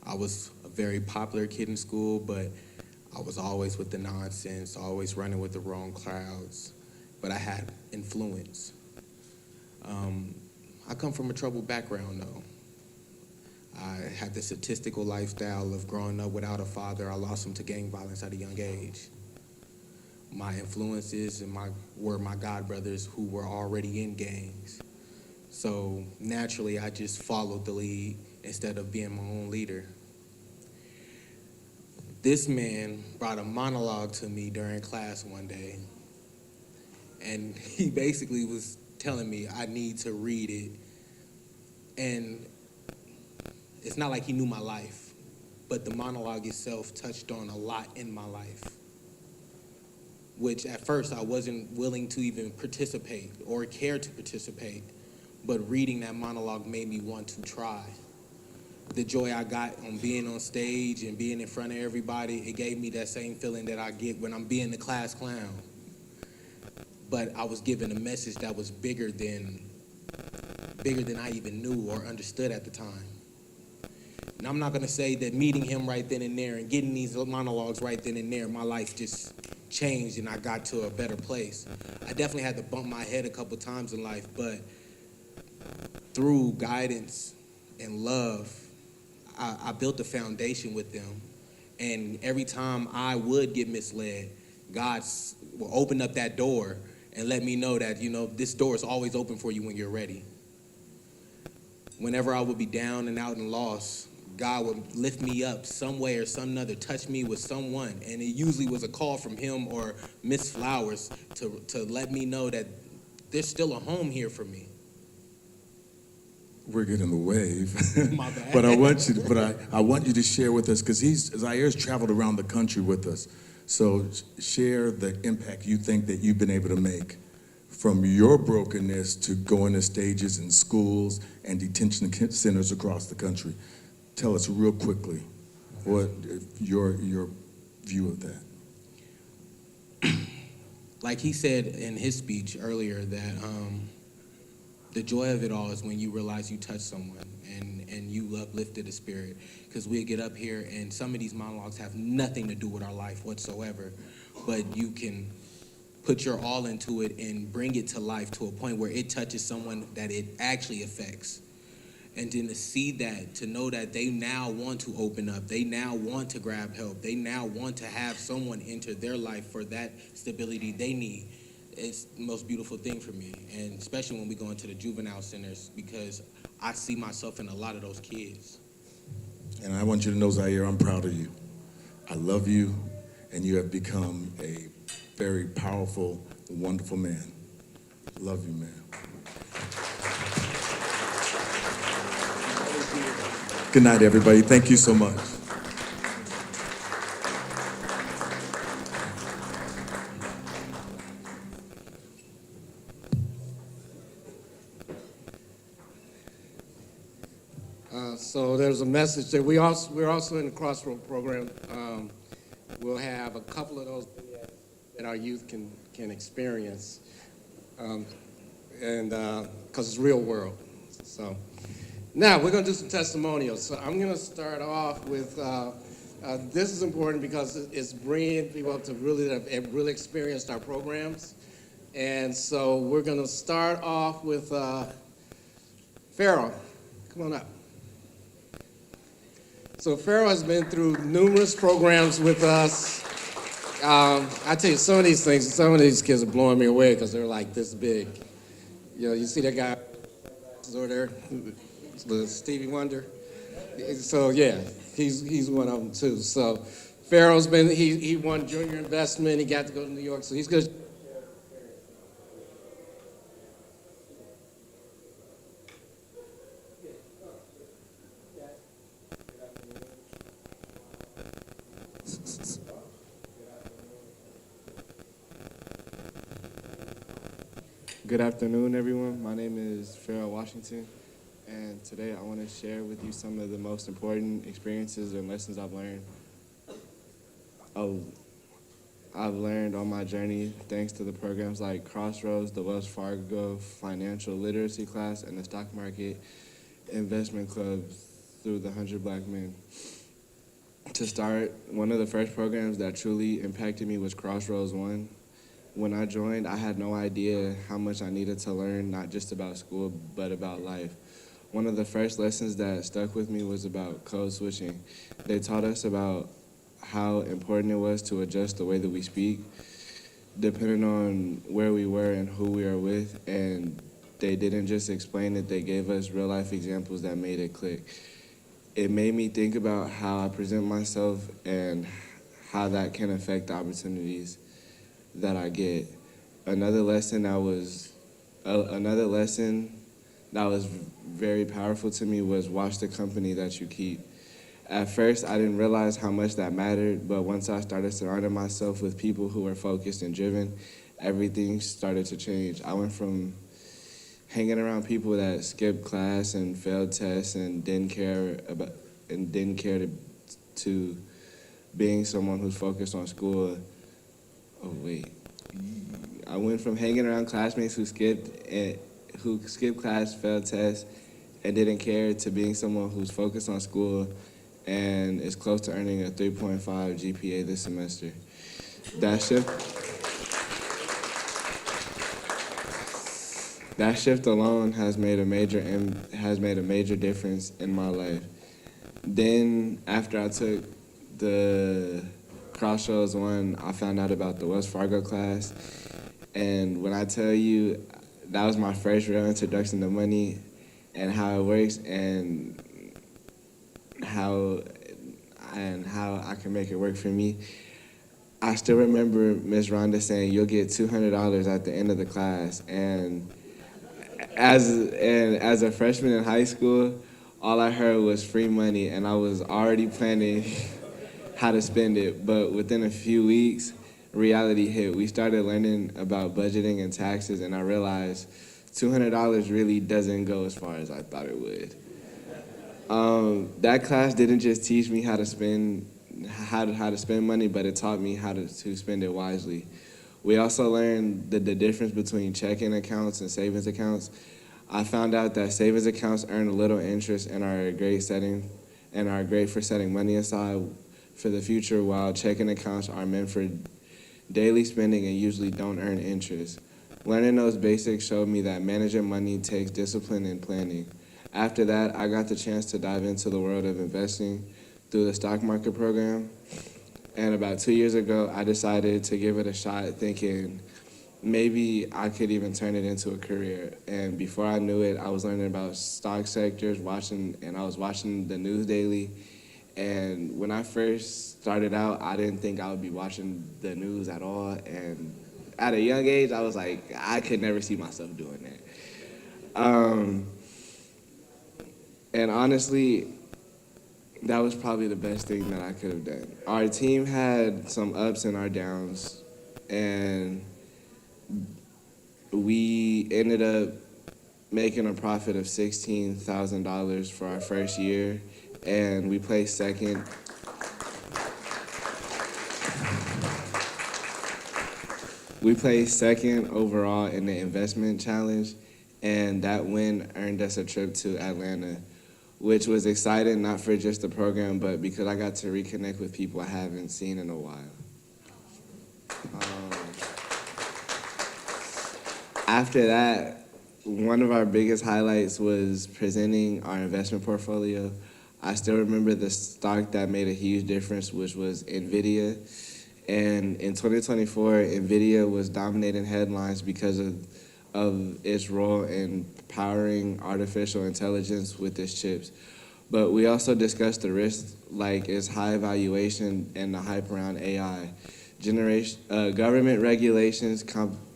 I was a very popular kid in school, but I was always with the nonsense, always running with the wrong crowds. But I had influence. I come from a troubled background, though. I had the statistical lifestyle of growing up without a father. I lost him to gang violence at a young age. My influences were my god brothers who were already in gangs. So naturally, I just followed the lead instead of being my own leader. This man brought a monologue to me during class one day, and he basically was telling me I need to read it. And it's not like he knew my life, but the monologue itself touched on a lot in my life, which at first I wasn't willing to even participate or care to participate, but reading that monologue made me want to try. The joy I got on being on stage and being in front of everybody, it gave me that same feeling that I get when I'm being the class clown. But I was given a message that was bigger than I even knew or understood at the time. And I'm not gonna say that meeting him right then and there and getting these monologues right then and there, my life just changed and I got to a better place. I definitely had to bump my head a couple times in life, but through guidance and love, I built a foundation with them. And every time I would get misled, God will open up that door and let me know that, this door is always open for you when you're ready. Whenever I would be down and out and lost, God would lift me up some way or some other, touch me with someone. And it usually was a call from him or Miss Flowers to let me know that there's still a home here for me. We're getting the wave. My bad. But I want you to share with us, because Zair's traveled around the country with us. So share the impact you think that you've been able to make from your brokenness to going to stages in schools and detention centers across the country. Tell us real quickly what your view of that. Like he said in his speech earlier, that the joy of it all is when you realize you touched someone and you uplifted a spirit. Because we get up here and some of these monologues have nothing to do with our life whatsoever, but you can put your all into it and bring it to life to a point where it touches someone that it actually affects. And then to see that, to know that they now want to open up, they now want to grab help, they now want to have someone enter their life for that stability they need. It's the most beautiful thing for me, and especially when we go into the juvenile centers, because I see myself in a lot of those kids. And I want you to know, Zaire, I'm proud of you. I love you, and you have become a very powerful, wonderful man. Love you, man. Good night, everybody. Thank you so much. So there's a message that we're also in the Crossroad program. We'll have a couple of those that our youth can experience, and because it's real world. So now we're going to do some testimonials. So I'm going to start off with this is important because it's bringing people up to really that have really experienced our programs, and so we're going to start off with Farrell. Come on up. So Farrell has been through numerous programs with us. I tell you, some of these kids are blowing me away because they're like this big. You see that guy over there, the Stevie Wonder? So yeah, he's one of them too. So Farrell's he won junior investment. He got to go to New York, so he's good. Good afternoon, everyone. My name is Farrell Washington, and today I want to share with you some of the most important experiences and lessons I've learned. I've learned on my journey thanks to the programs like Crossroads, the Wells Fargo Financial Literacy class, and the Stock Market Investment Club through the 100 Black Men. To start, one of the first programs that truly impacted me was Crossroads 1. When I joined, I had no idea how much I needed to learn, not just about school, but about life. one of the first lessons that stuck with me was about code switching. They taught us about how important it was to adjust the way that we speak, depending on where we were and who we are with. And they didn't just explain it, they gave us real life examples that made it click. It made me think about how I present myself and how that can affect the opportunities that I get. Another lesson that was very powerful to me was watch the company that you keep. At first, I didn't realize how much that mattered, but once I started surrounding myself with people who were focused and driven, everything started to change. I went from hanging around people that skipped class and failed tests and didn't care to being someone who's focused on school. I went from hanging around classmates who skipped class, failed tests, and didn't care to being someone who's focused on school and is close to earning a 3.5 GPA this semester. That shift alone has made a major difference in my life. Then after I took the Crossroads one, I found out about the Wells Fargo class. And when I tell you, that was my first real introduction to money and how it works and how I can make it work for me. I still remember Miss Rhonda saying, "You'll get $200 at the end of the class." And as a freshman in high school, all I heard was free money, and I was already planning how to spend it. But within a few weeks, reality hit. We started learning about budgeting and taxes, and I realized $200 really doesn't go as far as I thought it would. That class didn't just teach me how to spend money, but it taught me how to spend it wisely. We also learned the difference between checking accounts and savings accounts. I found out that savings accounts earn a little interest and are great for setting money aside for the future, while checking accounts are meant for daily spending and usually don't earn interest. Learning those basics showed me that managing money takes discipline and planning. After that, I got the chance to dive into the world of investing through the stock market program. And about 2 years ago, I decided to give it a shot, thinking maybe I could even turn it into a career. And before I knew it, I was learning about stock sectors, and I was watching the news daily. And when I first started out, I didn't think I would be watching the news at all. And at a young age, I was like, I could never see myself doing that. And honestly, that was probably the best thing that I could have done. Our team had some ups and our downs, and we ended up making a profit of $16,000 for our first year, and we placed second. We placed second overall in the investment challenge, and that win earned us a trip to Atlanta, which was exciting, not for just the program, but because I got to reconnect with people I haven't seen in a while. After that, one of our biggest highlights was presenting our investment portfolio. I still remember the stock that made a huge difference, which was NVIDIA. And in 2024, NVIDIA was dominating headlines because of its role in powering artificial intelligence with its chips. But we also discussed the risks, like its high valuation and the hype around AI, government regulations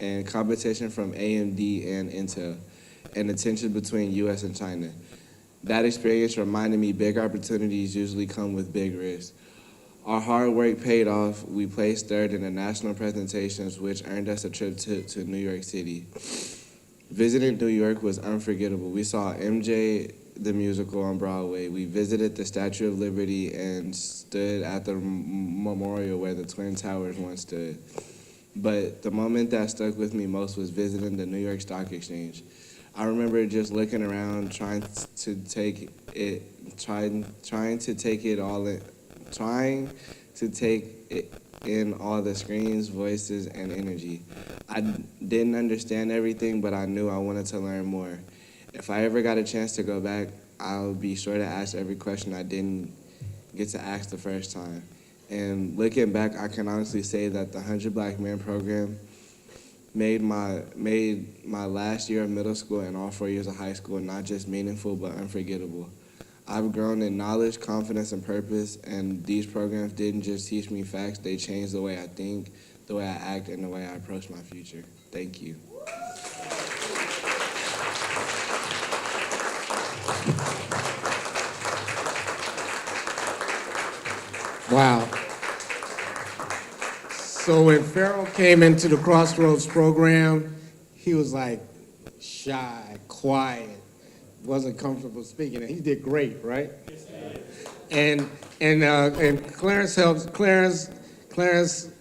and competition from AMD and Intel, and the tension between US and China. That experience reminded me big opportunities usually come with big risks. Our hard work paid off. We placed third in the national presentations, which earned us a trip to New York City. Visiting New York was unforgettable. We saw MJ the musical on Broadway. We visited the Statue of Liberty and stood at the memorial where the Twin Towers once stood. But the moment that stuck with me most was visiting the New York Stock Exchange. I remember just looking around, trying to take in all the screens, voices, and energy. I didn't understand everything, but I knew I wanted to learn more. If I ever got a chance to go back, I'll be sure to ask every question I didn't get to ask the first time. And looking back, I can honestly say that the 100 Black Men program made my last year of middle school and all 4 years of high school not just meaningful but unforgettable. I've grown in knowledge, confidence, and purpose, and these programs didn't just teach me facts, they changed the way I think, the way I act, and the way I approach my future. Thank you. Wow. So when Farrell came into the Crossroads program, he was like shy, quiet, wasn't comfortable speaking, and he did great, right? And Clarence helps. Clarence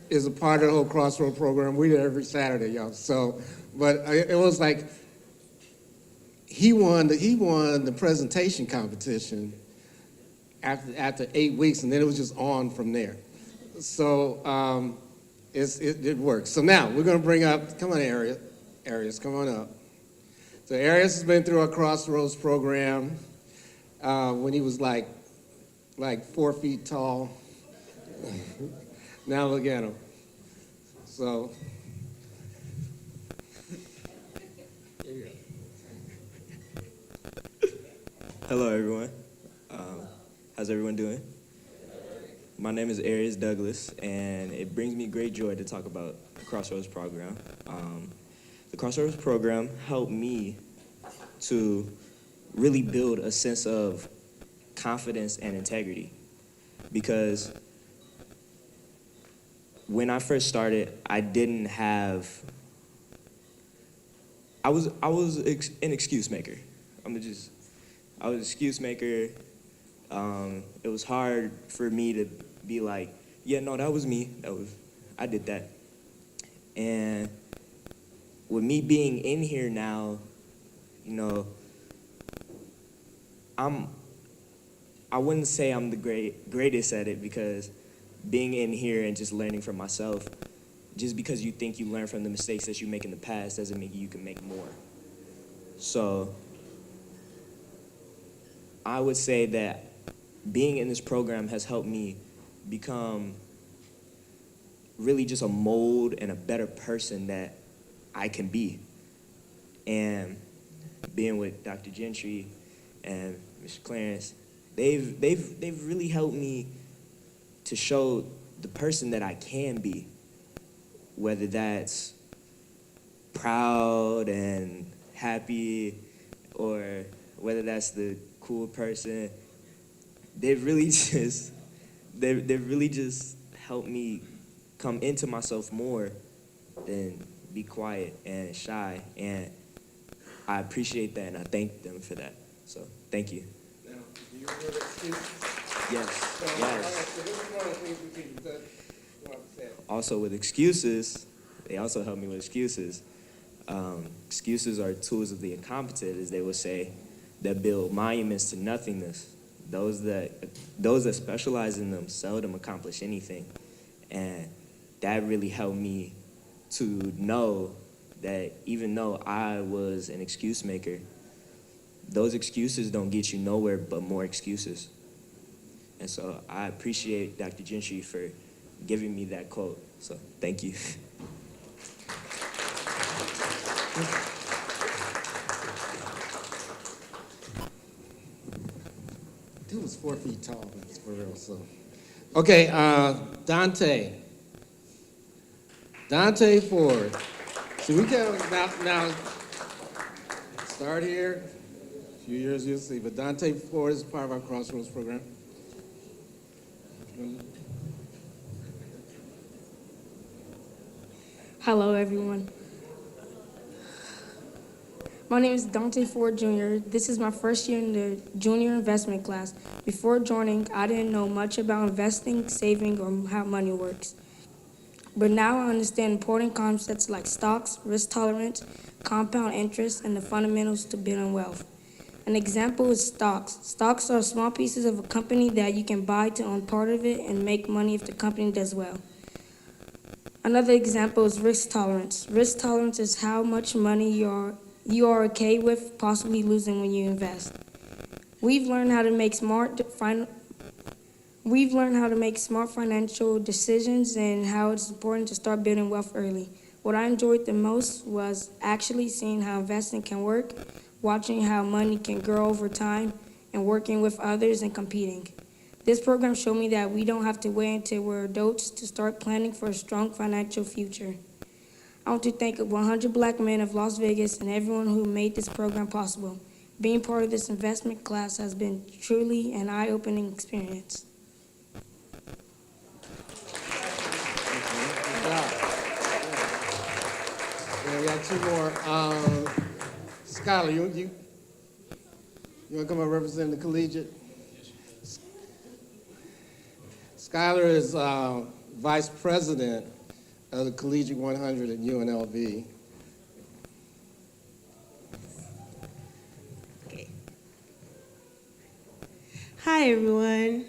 is a part of the whole Crossroads program. We do it every Saturday, y'all. So, but it was like he won the presentation competition after 8 weeks, and then it was just on from there. So it works. So now we're going to bring up. Come on, Arius, come on up. So Arius has been through our Crossroads program when he was like 4 feet tall. Now look at him. So. Hello, everyone. How's everyone doing? My name is Arius Douglas, and it brings me great joy to talk about the Crossroads program. The Crossroads program helped me to really build a sense of confidence and integrity, because when I first started, I didn't have. I was an excuse maker. I was an excuse maker. It was hard for me to be like, yeah, no, that was me. I did that. And with me being in here now, you know, I wouldn't say I'm the greatest at it, because being in here and just learning from myself, just because you think you learn from the mistakes that you make in the past doesn't mean you can make more. So I would say that being in this program has helped me become really just a mold and a better person that I can be. And being with Dr. Gentry and Mr. Clarence, they've really helped me to show the person that I can be, whether that's proud and happy or whether that's the cool person. They've really just helped me come into myself more than be quiet and shy, and I appreciate that and I thank them for that. So thank you. Now, do you remember excuses? Yes. So, Yes. so this is one of the things we people want to say. Also with excuses, they also help me with excuses. Excuses are tools of the incompetent, as they would say, that build monuments to nothingness. Those that specialize in them seldom accomplish anything. And that really helped me to know that even though I was an excuse maker, those excuses don't get you nowhere but more excuses. And so I appreciate Dr. Gentry for giving me that quote. So thank you. Dude was 4 feet tall, that's for real. So, okay, Dante Ford. So we can now start here. A few years you'll see, but Dante Ford is part of our Crossroads program. Hello, everyone. My name is Dante Ford Jr. This is my first year in the junior investment class. Before joining, I didn't know much about investing, saving, or how money works. But now I understand important concepts like stocks, risk tolerance, compound interest, and the fundamentals to building wealth. An example is stocks. Stocks are small pieces of a company that you can buy to own part of it and make money if the company does well. Another example is risk tolerance. Risk tolerance is how much money you are okay with possibly losing when you invest. We've learned how to make smart financial decisions and how it's important to start building wealth early. What I enjoyed the most was actually seeing how investing can work, watching how money can grow over time, and working with others and competing. This program showed me that we don't have to wait until we're adults to start planning for a strong financial future. I want to thank 100 Black Men of Las Vegas and everyone who made this program possible. Being part of this investment class has been truly an eye-opening experience. Good job. Yeah, we got two more. Skylar, you want to come up represent the collegiate? Skylar is vice president of the Collegiate 100 at UNLV. Okay. Hi, everyone.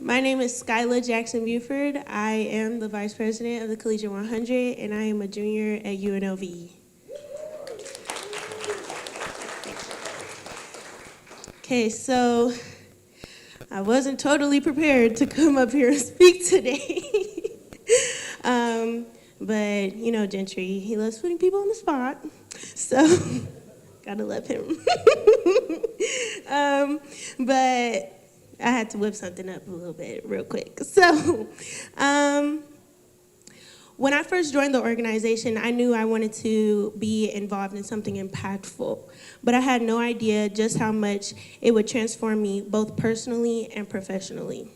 My name is Skylar Jackson Buford. I am the vice president of the Collegiate 100, and I am a junior at UNLV. Okay, so I wasn't totally prepared to come up here and speak today. But, you know, Gentry, he loves putting people on the spot. So, gotta love him. But I had to whip something up a little bit real quick. So, when I first joined the organization, I knew I wanted to be involved in something impactful, but I had no idea just how much it would transform me both personally and professionally.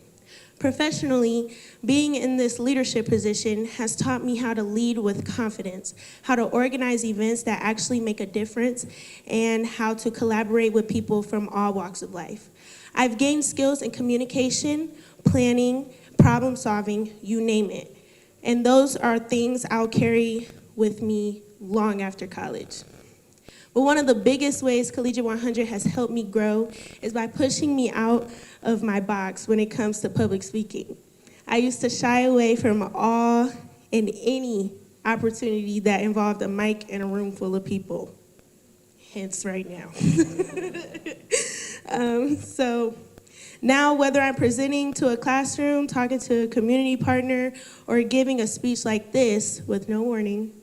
Professionally, being in this leadership position has taught me how to lead with confidence, how to organize events that actually make a difference, and how to collaborate with people from all walks of life. I've gained skills in communication, planning, problem solving, you name it. And those are things I'll carry with me long after college. But one of the biggest ways Collegiate 100 has helped me grow is by pushing me out of my box when it comes to public speaking. I used to shy away from all and any opportunity that involved a mic and a room full of people, hence right now. So now, whether I'm presenting to a classroom, talking to a community partner, or giving a speech like this with no warning,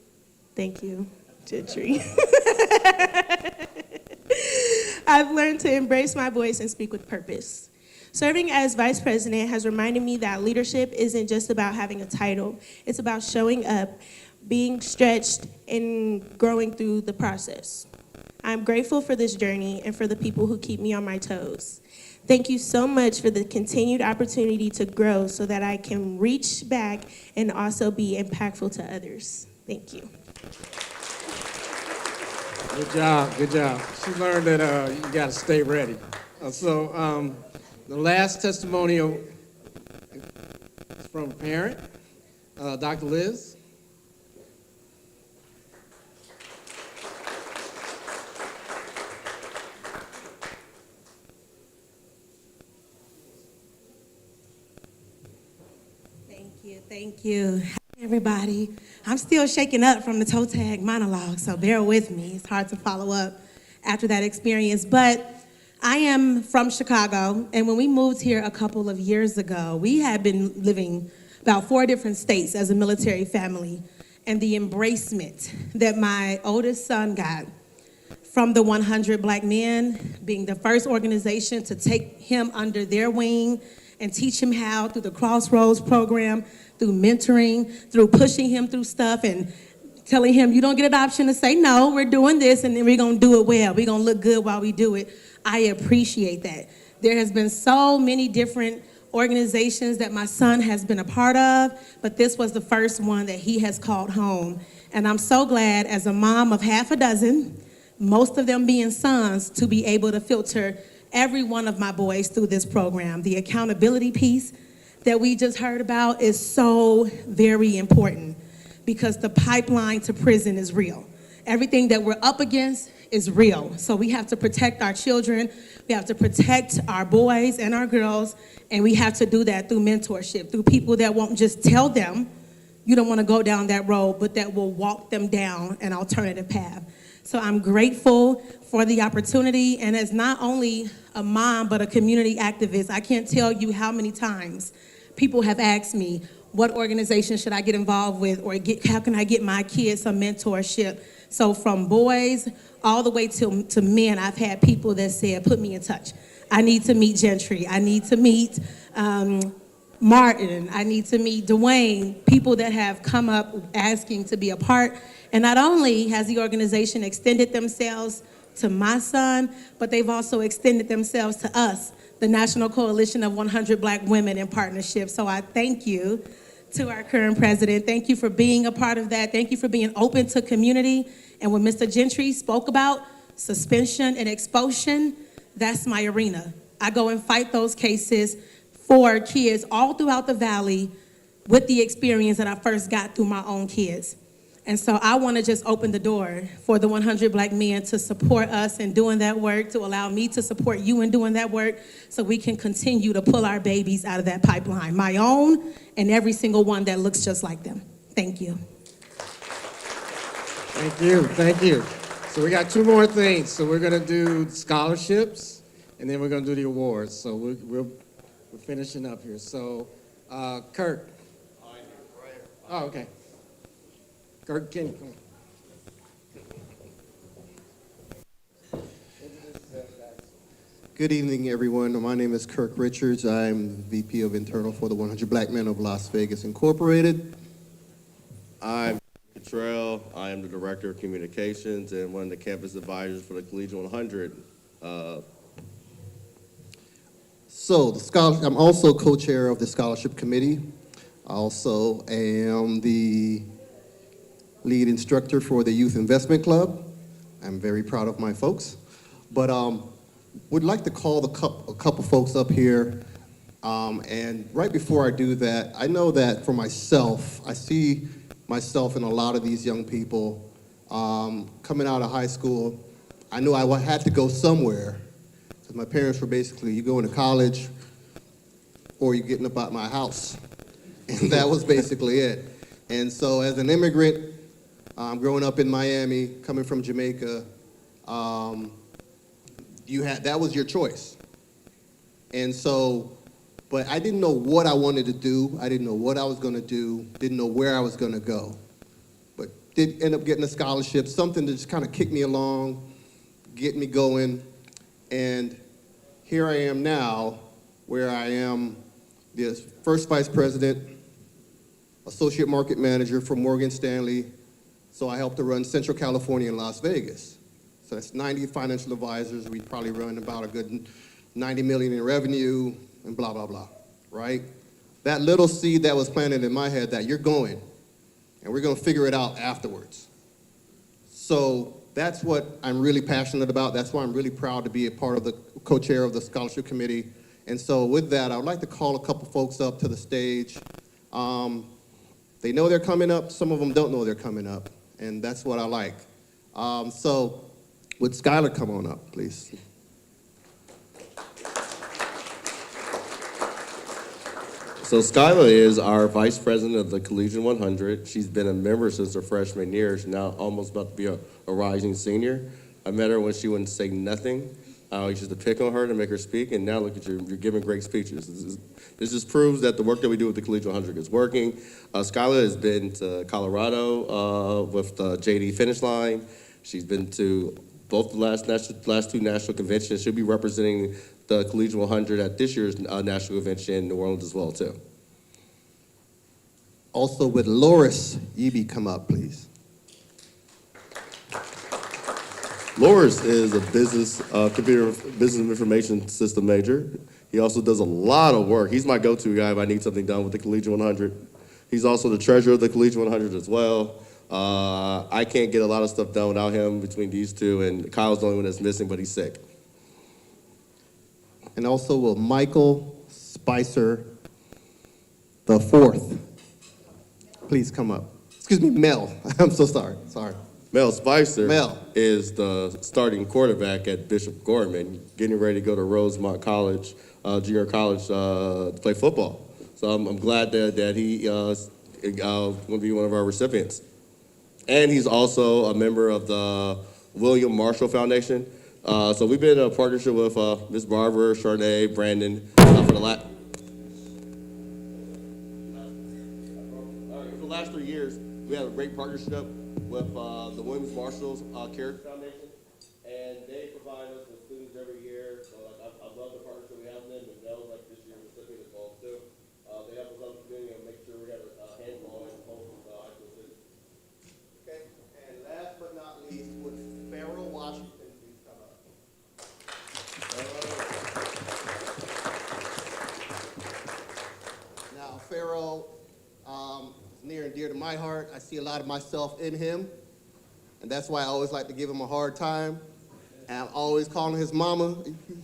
thank you, Gentry. I've learned to embrace my voice and speak with purpose. Serving as vice president has reminded me that leadership isn't just about having a title. It's about showing up, being stretched, and growing through the process. I'm grateful for this journey and for the people who keep me on my toes. Thank you so much for the continued opportunity to grow so that I can reach back and also be impactful to others. Thank you. Good job, good job. She learned that you got to stay ready. The last testimonial is from a parent, Dr. Liz. Thank you. Hi, everybody. I'm still shaking up from the toe tag monologue, so bear with me. It's hard to follow up after that experience. But I am from Chicago, and when we moved here a couple of years ago, we had been living about 4 different states as a military family, and the embracement that my oldest son got from the 100 Black Men, being the first organization to take him under their wing and teach him how through the Crossroads program, through mentoring, through pushing him through stuff and telling him, you don't get an option to say, no, we're doing this and then we're gonna do it well. We're gonna look good while we do it. I appreciate that. There has been so many different organizations that my son has been a part of, but this was the first one that he has called home. And I'm so glad as a mom of half a dozen, most of them being sons, to be able to filter every one of my boys through this program. The accountability piece that we just heard about is so very important because the pipeline to prison is real. Everything that we're up against is real. So we have to protect our children, we have to protect our boys and our girls, and we have to do that through mentorship, through people that won't just tell them you don't want to go down that road, but that will walk them down an alternative path. So I'm grateful for the opportunity, and as not only a mom, but a community activist, I can't tell you how many times people have asked me, what organization should I get involved with, or how can I get my kids some mentorship? So from boys all the way to men, I've had people that said, put me in touch. I need to meet Gentry. I need to meet Martin. I need to meet Dwayne, people that have come up asking to be a part. And not only has the organization extended themselves to my son, but they've also extended themselves to us, the National Coalition of 100 Black Women in Partnership. So I thank you to our current president. Thank you for being a part of that. Thank you for being open to community. And when Mr. Gentry spoke about suspension and expulsion, that's my arena. I go and fight those cases for kids all throughout the valley with the experience that I first got through my own kids. And so I want to just open the door for the 100 Black men to support us in doing that work, to allow me to support you in doing that work, so we can continue to pull our babies out of that pipeline, my own and every single one that looks just like them. Thank you. Thank you, thank you. So we got two more things. So we're gonna do scholarships, and then we're gonna do the awards. So we're finishing up here. So, Kirk. Oh, okay. Kirk, can you come? Good evening, everyone. My name is Kirk Richards. I'm VP of Internal for the 100 Black Men of Las Vegas Incorporated. I'm Cottrell. I am the Director of Communications and one of the campus advisors for the Collegiate 100. I'm also co-chair of the scholarship committee. I also am the lead instructor for the Youth Investment Club. I'm very proud of my folks. But would like to call a couple folks up here. And right before I do that, I know that for myself, I see myself in a lot of these young people coming out of high school. I knew I had to go somewhere, because my parents were basically, you going to college or you're getting up out my house. And that was basically it. And so as an immigrant, growing up in Miami, coming from Jamaica, that was your choice. And so, but I didn't know what I wanted to do. I didn't know what I was gonna do, didn't know where I was gonna go. But did end up getting a scholarship, something to just kind of kick me along, get me going. And here I am now, where I am the first vice president, associate market manager for Morgan Stanley. So I help to run Central California and Las Vegas. So that's 90 financial advisors. We probably run about a good 90 million in revenue and blah, blah, blah, right? That little seed that was planted in my head that you're going, and we're gonna figure it out afterwards. So that's what I'm really passionate about. That's why I'm really proud to be a part of the co-chair of the scholarship committee. And so with that, I would like to call a couple folks up to the stage. They know they're coming up. Some of them don't know they're coming up. And that's what I like. So would Skylar come on up, please? So Skyla is our vice president of the Collegiate 100. She's been a member since her freshman year. She's now almost about to be a rising senior. I met her when she wouldn't say nothing. I used to pick on her to make her speak, and now look at you, you're giving great speeches. This just proves that the work that we do with the Collegiate 100 is working. Skyla has been to Colorado with the JD Finish Line. She's been to both the last two national conventions. She'll be representing the Collegiate 100 at this year's national convention in New Orleans as well, too. Also, would Loris Eby come up, please? Loris is a computer business information system major. He also does a lot of work. He's my go-to guy if I need something done with the Collegiate 100. He's also the treasurer of the Collegiate 100 as well. I can't get a lot of stuff done without him between these two, and Kyle's the only one that's missing, but he's sick. And also will Michael Spicer the fourth please come up? Excuse me, Mel. I'm so sorry. Mel Spicer Mel is the starting quarterback at Bishop Gorman, getting ready to go to Rosemont College, junior college, to play football. So I'm glad that he going to be one of our recipients. And he's also a member of the William Marshall Foundation. So we've been in a partnership with Ms. Barber, Charnay, Brandon for the last 3 years. We have a great partnership with the Williams Marshall Care Foundation, and they provide us with students every year. So I love the partnership we have with them, and they'll like this year recipient as well too. They help us out in the community and make sure we have a handful of home high school students. Okay, and last but not least, would Farrell Washington please come up? Now, Farrell is near and dear to my heart. I see a lot of myself in him, and that's why I always like to give him a hard time. And I'm always calling his mama.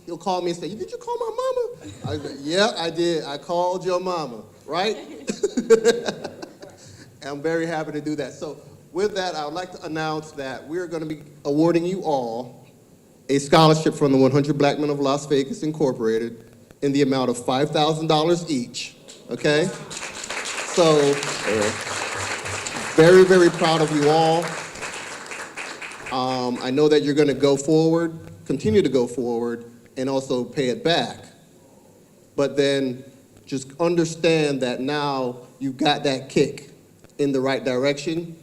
He'll call me and say, "Did you call my mama?" I say, "Yeah, I did. I called your mama," right? And I'm very happy to do that. So with that, I would like to announce that we're going to be awarding you all a scholarship from the 100 Black Men of Las Vegas Incorporated in the amount of $5,000 each, okay? So very, very proud of you all. I know that you're going to go forward, continue to go forward, and also pay it back. But then just understand that now you've got that kick in the right direction.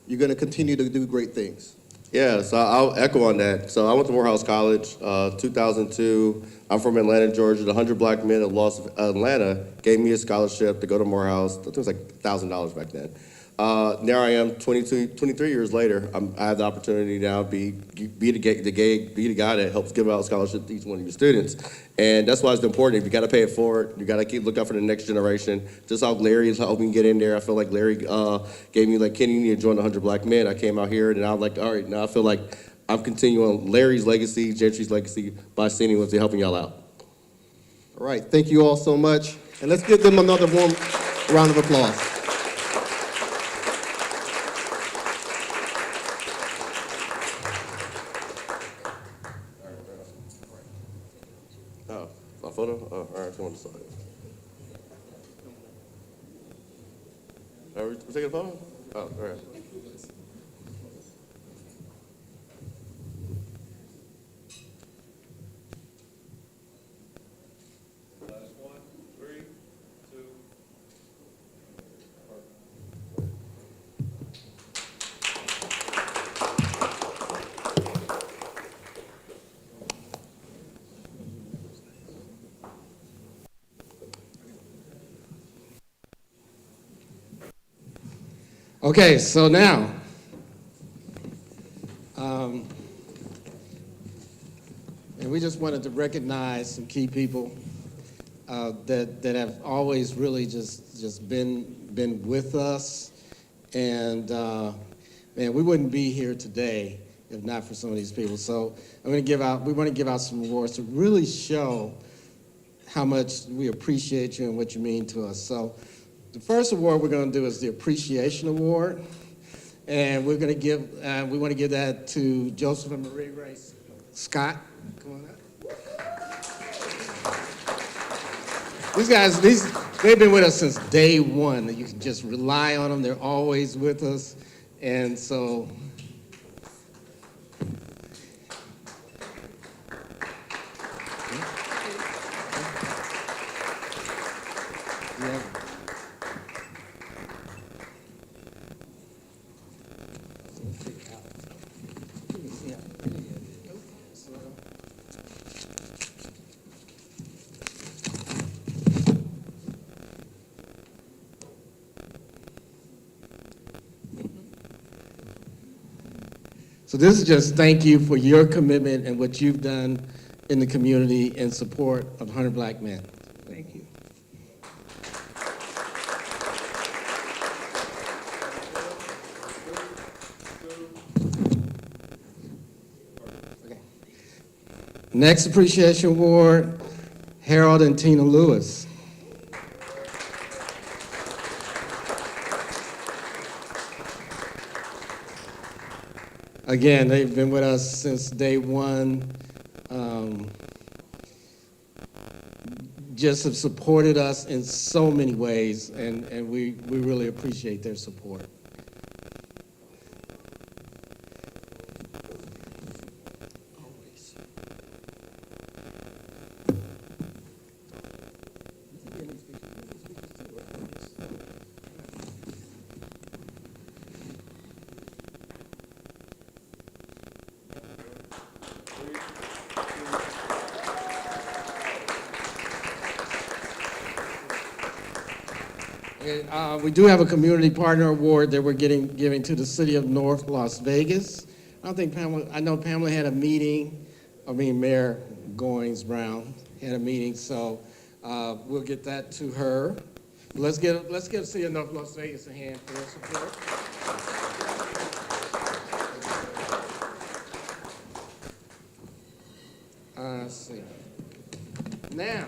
You're going to continue to do great things. Yeah, so I'll echo on that. So I went to Morehouse College, 2002. I'm from Atlanta, Georgia. The 100 Black Men of Atlanta gave me a scholarship to go to Morehouse. I think it was like $1,000 back then. Now I am 23 years later. I have the opportunity now to be the guy that helps give out scholarships to each one of your students. And that's why it's important. You got to pay it forward. You got to keep looking out for the next generation. Just how Larry is helping me get in there. I feel like Larry gave me like, "Kenny, you need to join the 100 Black Men." I came out here and I was like, all right, now I feel like I'm continuing Larry's legacy, Gentry's legacy by seeing what's helping y'all out. All right, thank you all so much. And let's give them another warm round of applause. Oh, my photo? Oh, all right, come on the side. Are we taking a photo? Oh, all right. Okay, so now, and we just wanted to recognize some key people that have always really just been with us, and man, we wouldn't be here today if not for some of these people. So we want to give out some awards to really show how much we appreciate you and what you mean to us. So the first award we're going to do is the Appreciation Award, and we want to give that to Joseph and Marie Rice Scott. Come on up. These guys, they've been with us since day one. You can just rely on them. They're always with us, and so. Yeah. So this is just thank you for your commitment and what you've done in the community in support of 100 Black Men. Thank you. Okay. Next Appreciation Award, Harold and Tina Lewis. Again, they've been with us since day one. Just have supported us in so many ways, and we really appreciate their support. And, we do have a community partner award that we're giving to the city of North Las Vegas. I know Pamela had a meeting, Mayor Goings Brown had a meeting, so we'll get that to her. Let's give the city of North Las Vegas a hand for their support. Let's see. Now,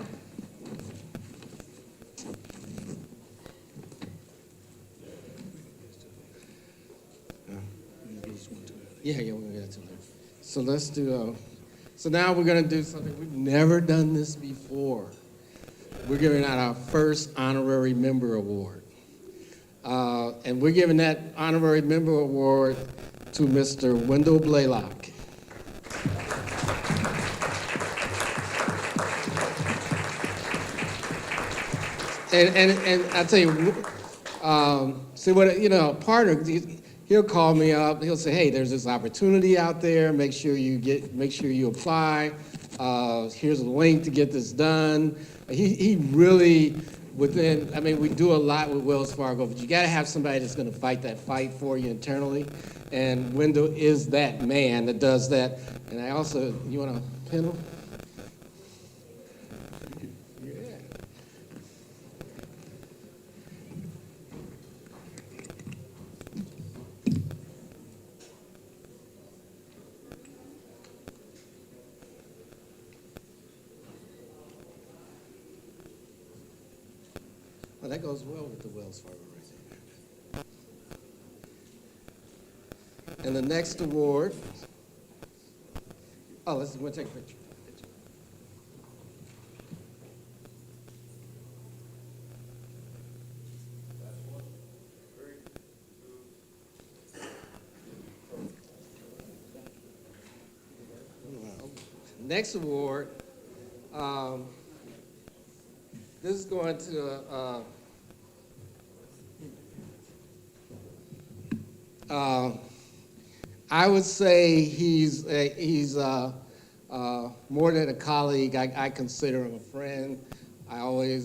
yeah, we're gonna get to that. So let's do. So now we're gonna do something we've never done this before. We're giving out our first honorary member award, and we're giving that honorary member award to Mr. Wendell Blaylock. And I tell you, see what a partner. He'll call me up. He'll say, "Hey, there's this opportunity out there. Make sure you apply. Here's a link to get this done." He really we do a lot with Wells Fargo, but you got to have somebody that's going to fight that fight for you internally. And Wendell is that man that does that. And I also, you want to pin him? Well, that goes well with the Wells Fargo right there. And the next award, we'll take a picture. Next award, this is going to I would say he's more than a colleague. I consider him a friend.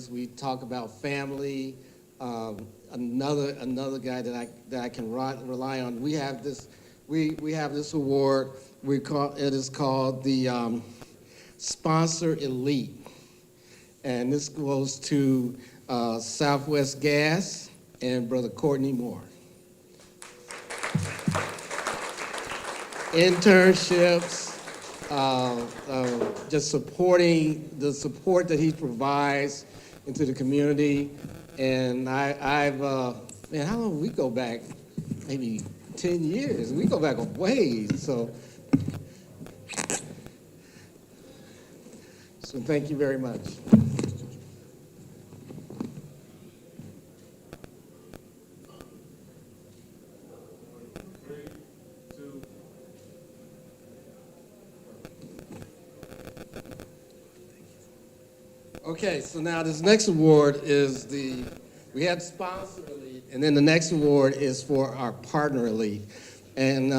We talk about family. Another guy that I can rely on. We have this award. It is called the Sponsor Elite. And this goes to Southwest Gas and Brother Courtney Moore. Internships, just supporting the support that he provides into the community. And how long we go back? Maybe 10 years. We go back a ways. So thank you very much. Okay, so now this next award is we had Sponsor Elite, and then the next award is for our Partner Elite. And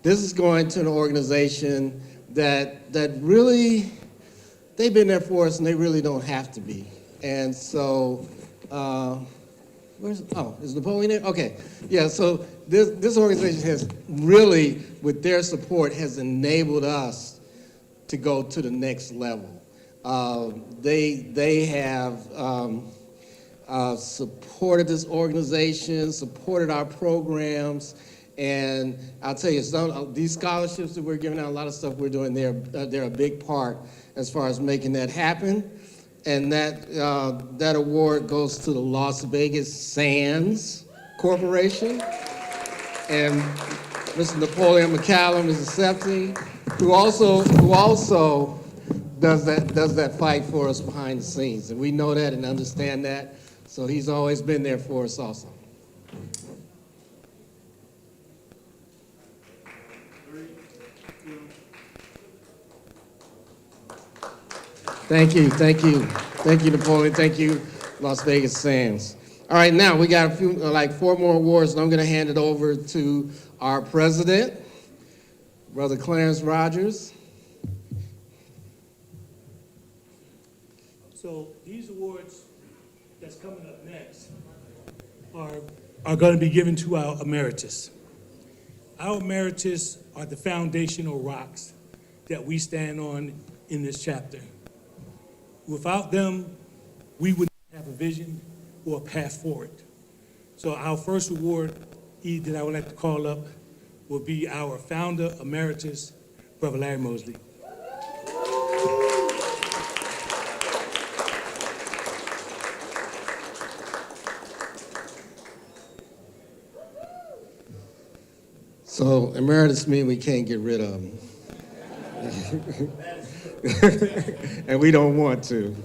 this is going to an organization that really, they've been there for us and they really don't have to be. And so, is Napoleon there? Okay, yeah, so this organization has really, with their support, has enabled us to go to the next level. They have supported this organization, supported our programs, and I'll tell you, these scholarships that we're giving out, a lot of stuff we're doing, they're a big part as far as making that happen. And that award goes to the Las Vegas Sands Corporation, and Mr. Napoleon McCallum is accepting, who also does that fight for us behind the scenes, and we know that and understand that. So he's always been there for us also. Thank you, Napoleon. Thank you, Las Vegas Sands. All right, now we got a few, four more awards, and I'm going to hand it over to our president, Brother Clarence Rogers. So these awards that's coming up next are going to be given to our emeritus. Our emeritus are the foundational rocks that we stand on in this chapter. Without them, we would not have a vision or a path forward. So our first award that I would like to call up will be our founder emeritus, Brother Larry Mosley. So emeritus mean we can't get rid of them. And we don't want to.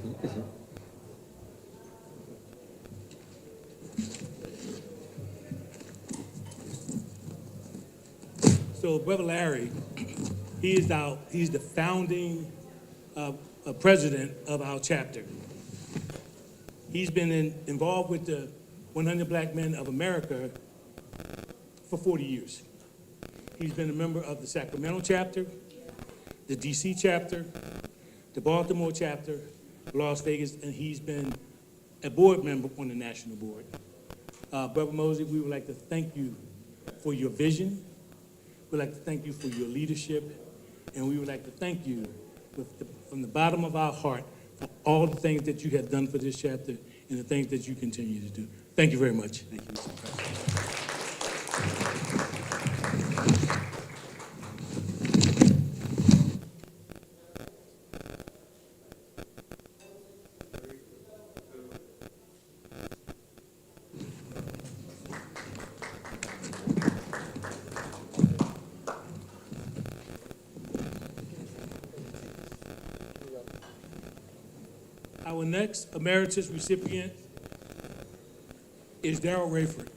So Brother Larry, he's the founding president of our chapter. He's been involved with the 100 Black Men of America for 40 years. He's been a member of the Sacramento chapter, the DC chapter, the Baltimore chapter, Las Vegas, and he's been a board member on the national board. Brother Mosley, we would like to thank you for your vision. We'd like to thank you for your leadership, and we would like to thank you from the bottom of our heart for all the things that you have done for this chapter and the things that you continue to do. Thank you very much. Thank you, Mr. President. Our next emeritus recipient is Daryl Rayford.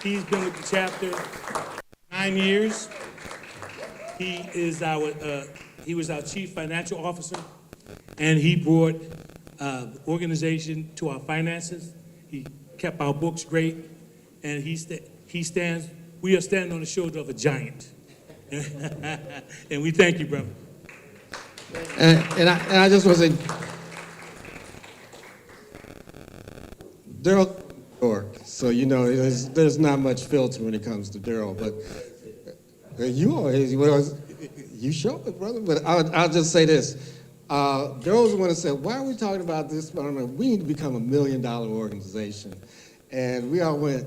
He's been with the chapter 9 years. He was our chief financial officer, and he brought the organization to our finances. He kept our books great, and we are standing on the shoulder of a giant. And we thank you, brother. And I just want to say, Daryl, so you know, there's not much filter when it comes to Daryl, but you show it, brother. But I'll just say this: Daryl was the one that said, "Why are we talking about this? We need to become $1 million organization," and we all went,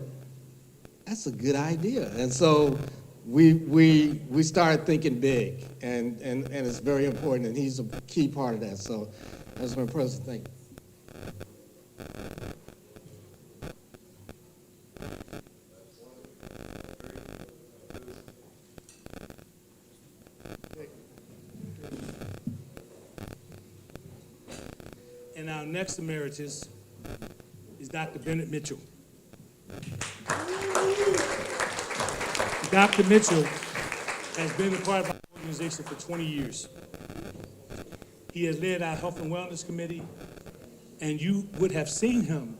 "That's a good idea." And so we started thinking big, and it's very important, and he's a key part of that. So that's my president. Thank you. And our next emeritus is Dr. Bennett Mitchell. Dr. Mitchell has been a part of our organization for 20 years. He has led our Health and Wellness Committee, and you would have seen him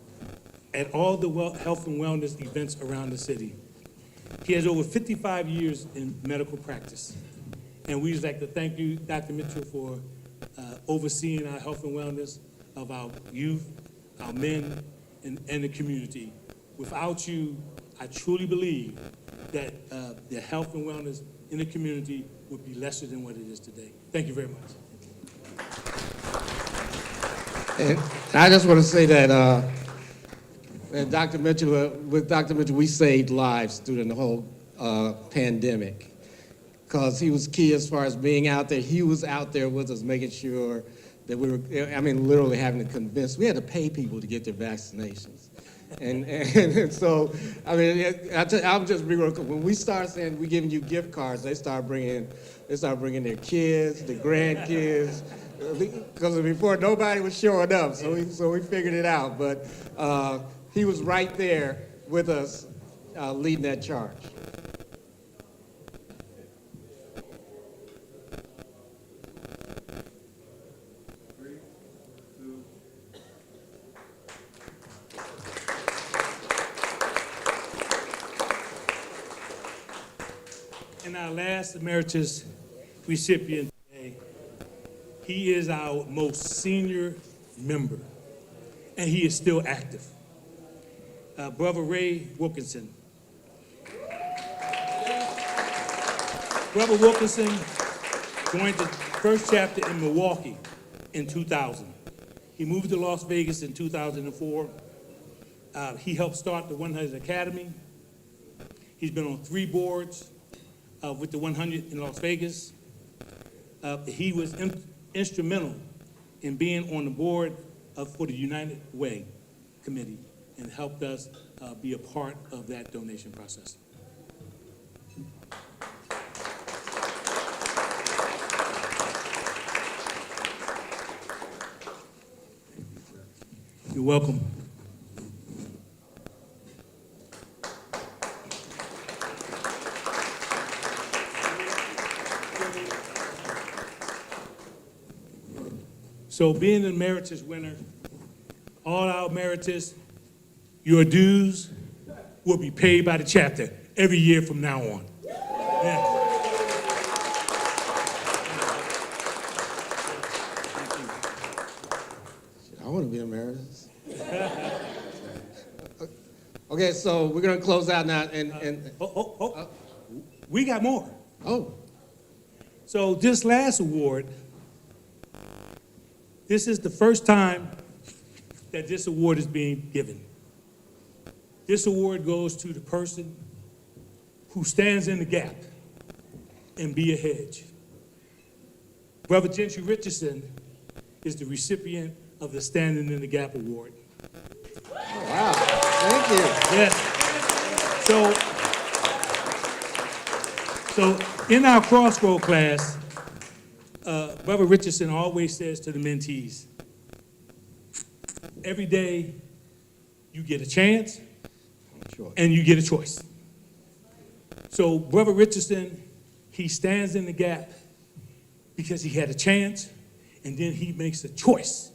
at all the health and wellness events around the city. He has over 55 years in medical practice. And we'd like to thank you, Dr. Mitchell, for overseeing our health and wellness of our youth, our men, and the community. Without you, I truly believe that the health and wellness in the community would be lesser than what it is today. Thank you very much. And I just want to say that Dr. Mitchell, with Dr. Mitchell, we saved lives during the whole pandemic, because he was key as far as being out there. He was out there with us, making sure that we were, literally having to convince, we had to pay people to get their vaccinations. And so, I'll just be real quick. When we start saying we're giving you gift cards, they start bringing their kids, their grandkids, because before nobody was showing up, so we figured it out. But he was right there with us, leading that charge. And our last emeritus recipient today, he is our most senior member, and he is still active. Brother Ray Wilkinson. Brother Wilkinson joined the first chapter in Milwaukee in 2000. He moved to Las Vegas in 2004. He helped start the 100 Academy. He's been on 3 boards with the 100 in Las Vegas. He was instrumental in being on the board for the United Way Committee and helped us be a part of that donation process. You're welcome. So being an emeritus winner, all our emeritus, your dues will be paid by the chapter every year from now on. Yeah. I want to be emeritus. Okay, so we're going to close out now. We got more. Oh. So this last award, this is the first time that this award is being given. This award goes to the person who stands in the gap and be a hedge. Brother Gentry Richardson is the recipient of the Standing in the Gap Award. Oh, wow, thank you. Yes. So in our crossroad class, Brother Richardson always says to the mentees, every day you get a chance and you get a choice. So Brother Richardson, he stands in the gap because he had a chance and then he makes a choice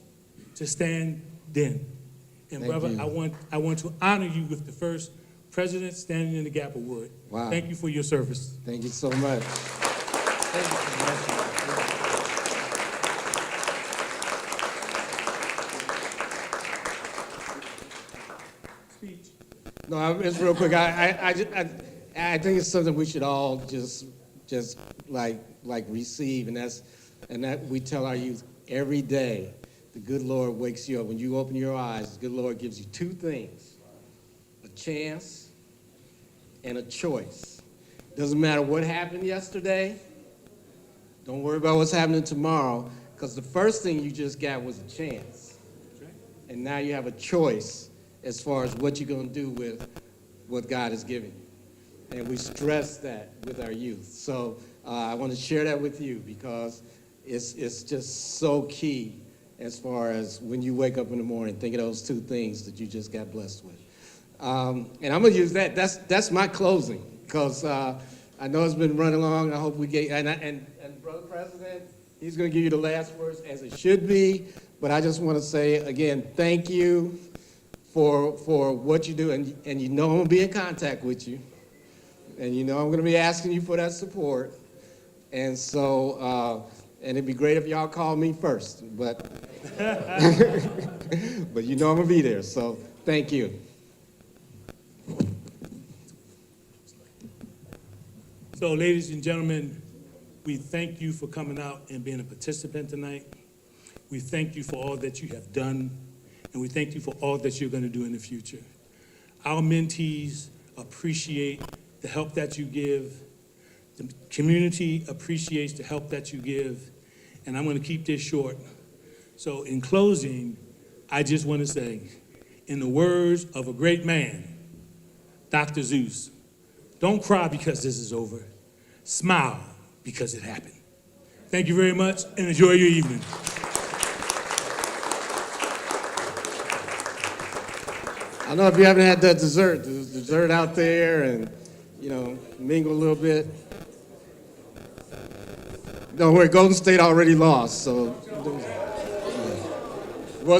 to stand then. And Thank brother, you. I want to honor you with the first President Standing in the Gap Award. Wow. Thank you for your service. Thank you so much. Thank you so much. No, it's real quick. I think it's something we should all just like receive, and that we tell our youth every day. The good Lord wakes you up. When you open your eyes, the good Lord gives you 2 things: a chance and a choice. Doesn't matter what happened yesterday. Don't worry about what's happening tomorrow, because the first thing you just got was a chance, and now you have a choice as far as what you're going to do with what God has given you. And we stress that with our youth. So I want to share that with you because it's just so key as far as when you wake up in the morning, think of those 2 things that you just got blessed with. And I'm going to use that. That's my closing because I know it's been running long. I hope we get, and Brother President, he's going to give you the last words as it should be. But I just want to say, again, thank you for what you do, and you know I'm gonna be in contact with you, and you know I'm gonna be asking you for that support, and so and it'd be great if y'all call me first, but but you know I'm gonna be there. So thank you. So, ladies and gentlemen, we thank you for coming out and being a participant tonight. We thank you for all that you have done. And we thank you for all that you're going to do in the future. Our mentees appreciate the help that you give. The community appreciates the help that you give. And I'm going to keep this short. So in closing, I just want to say, in the words of a great man, Dr. Zeus, don't cry because this is over. Smile because it happened. Thank you very much and enjoy your evening. I know if you haven't had that dessert, there's dessert out there, and mingle a little bit. Don't worry, Golden State already lost, so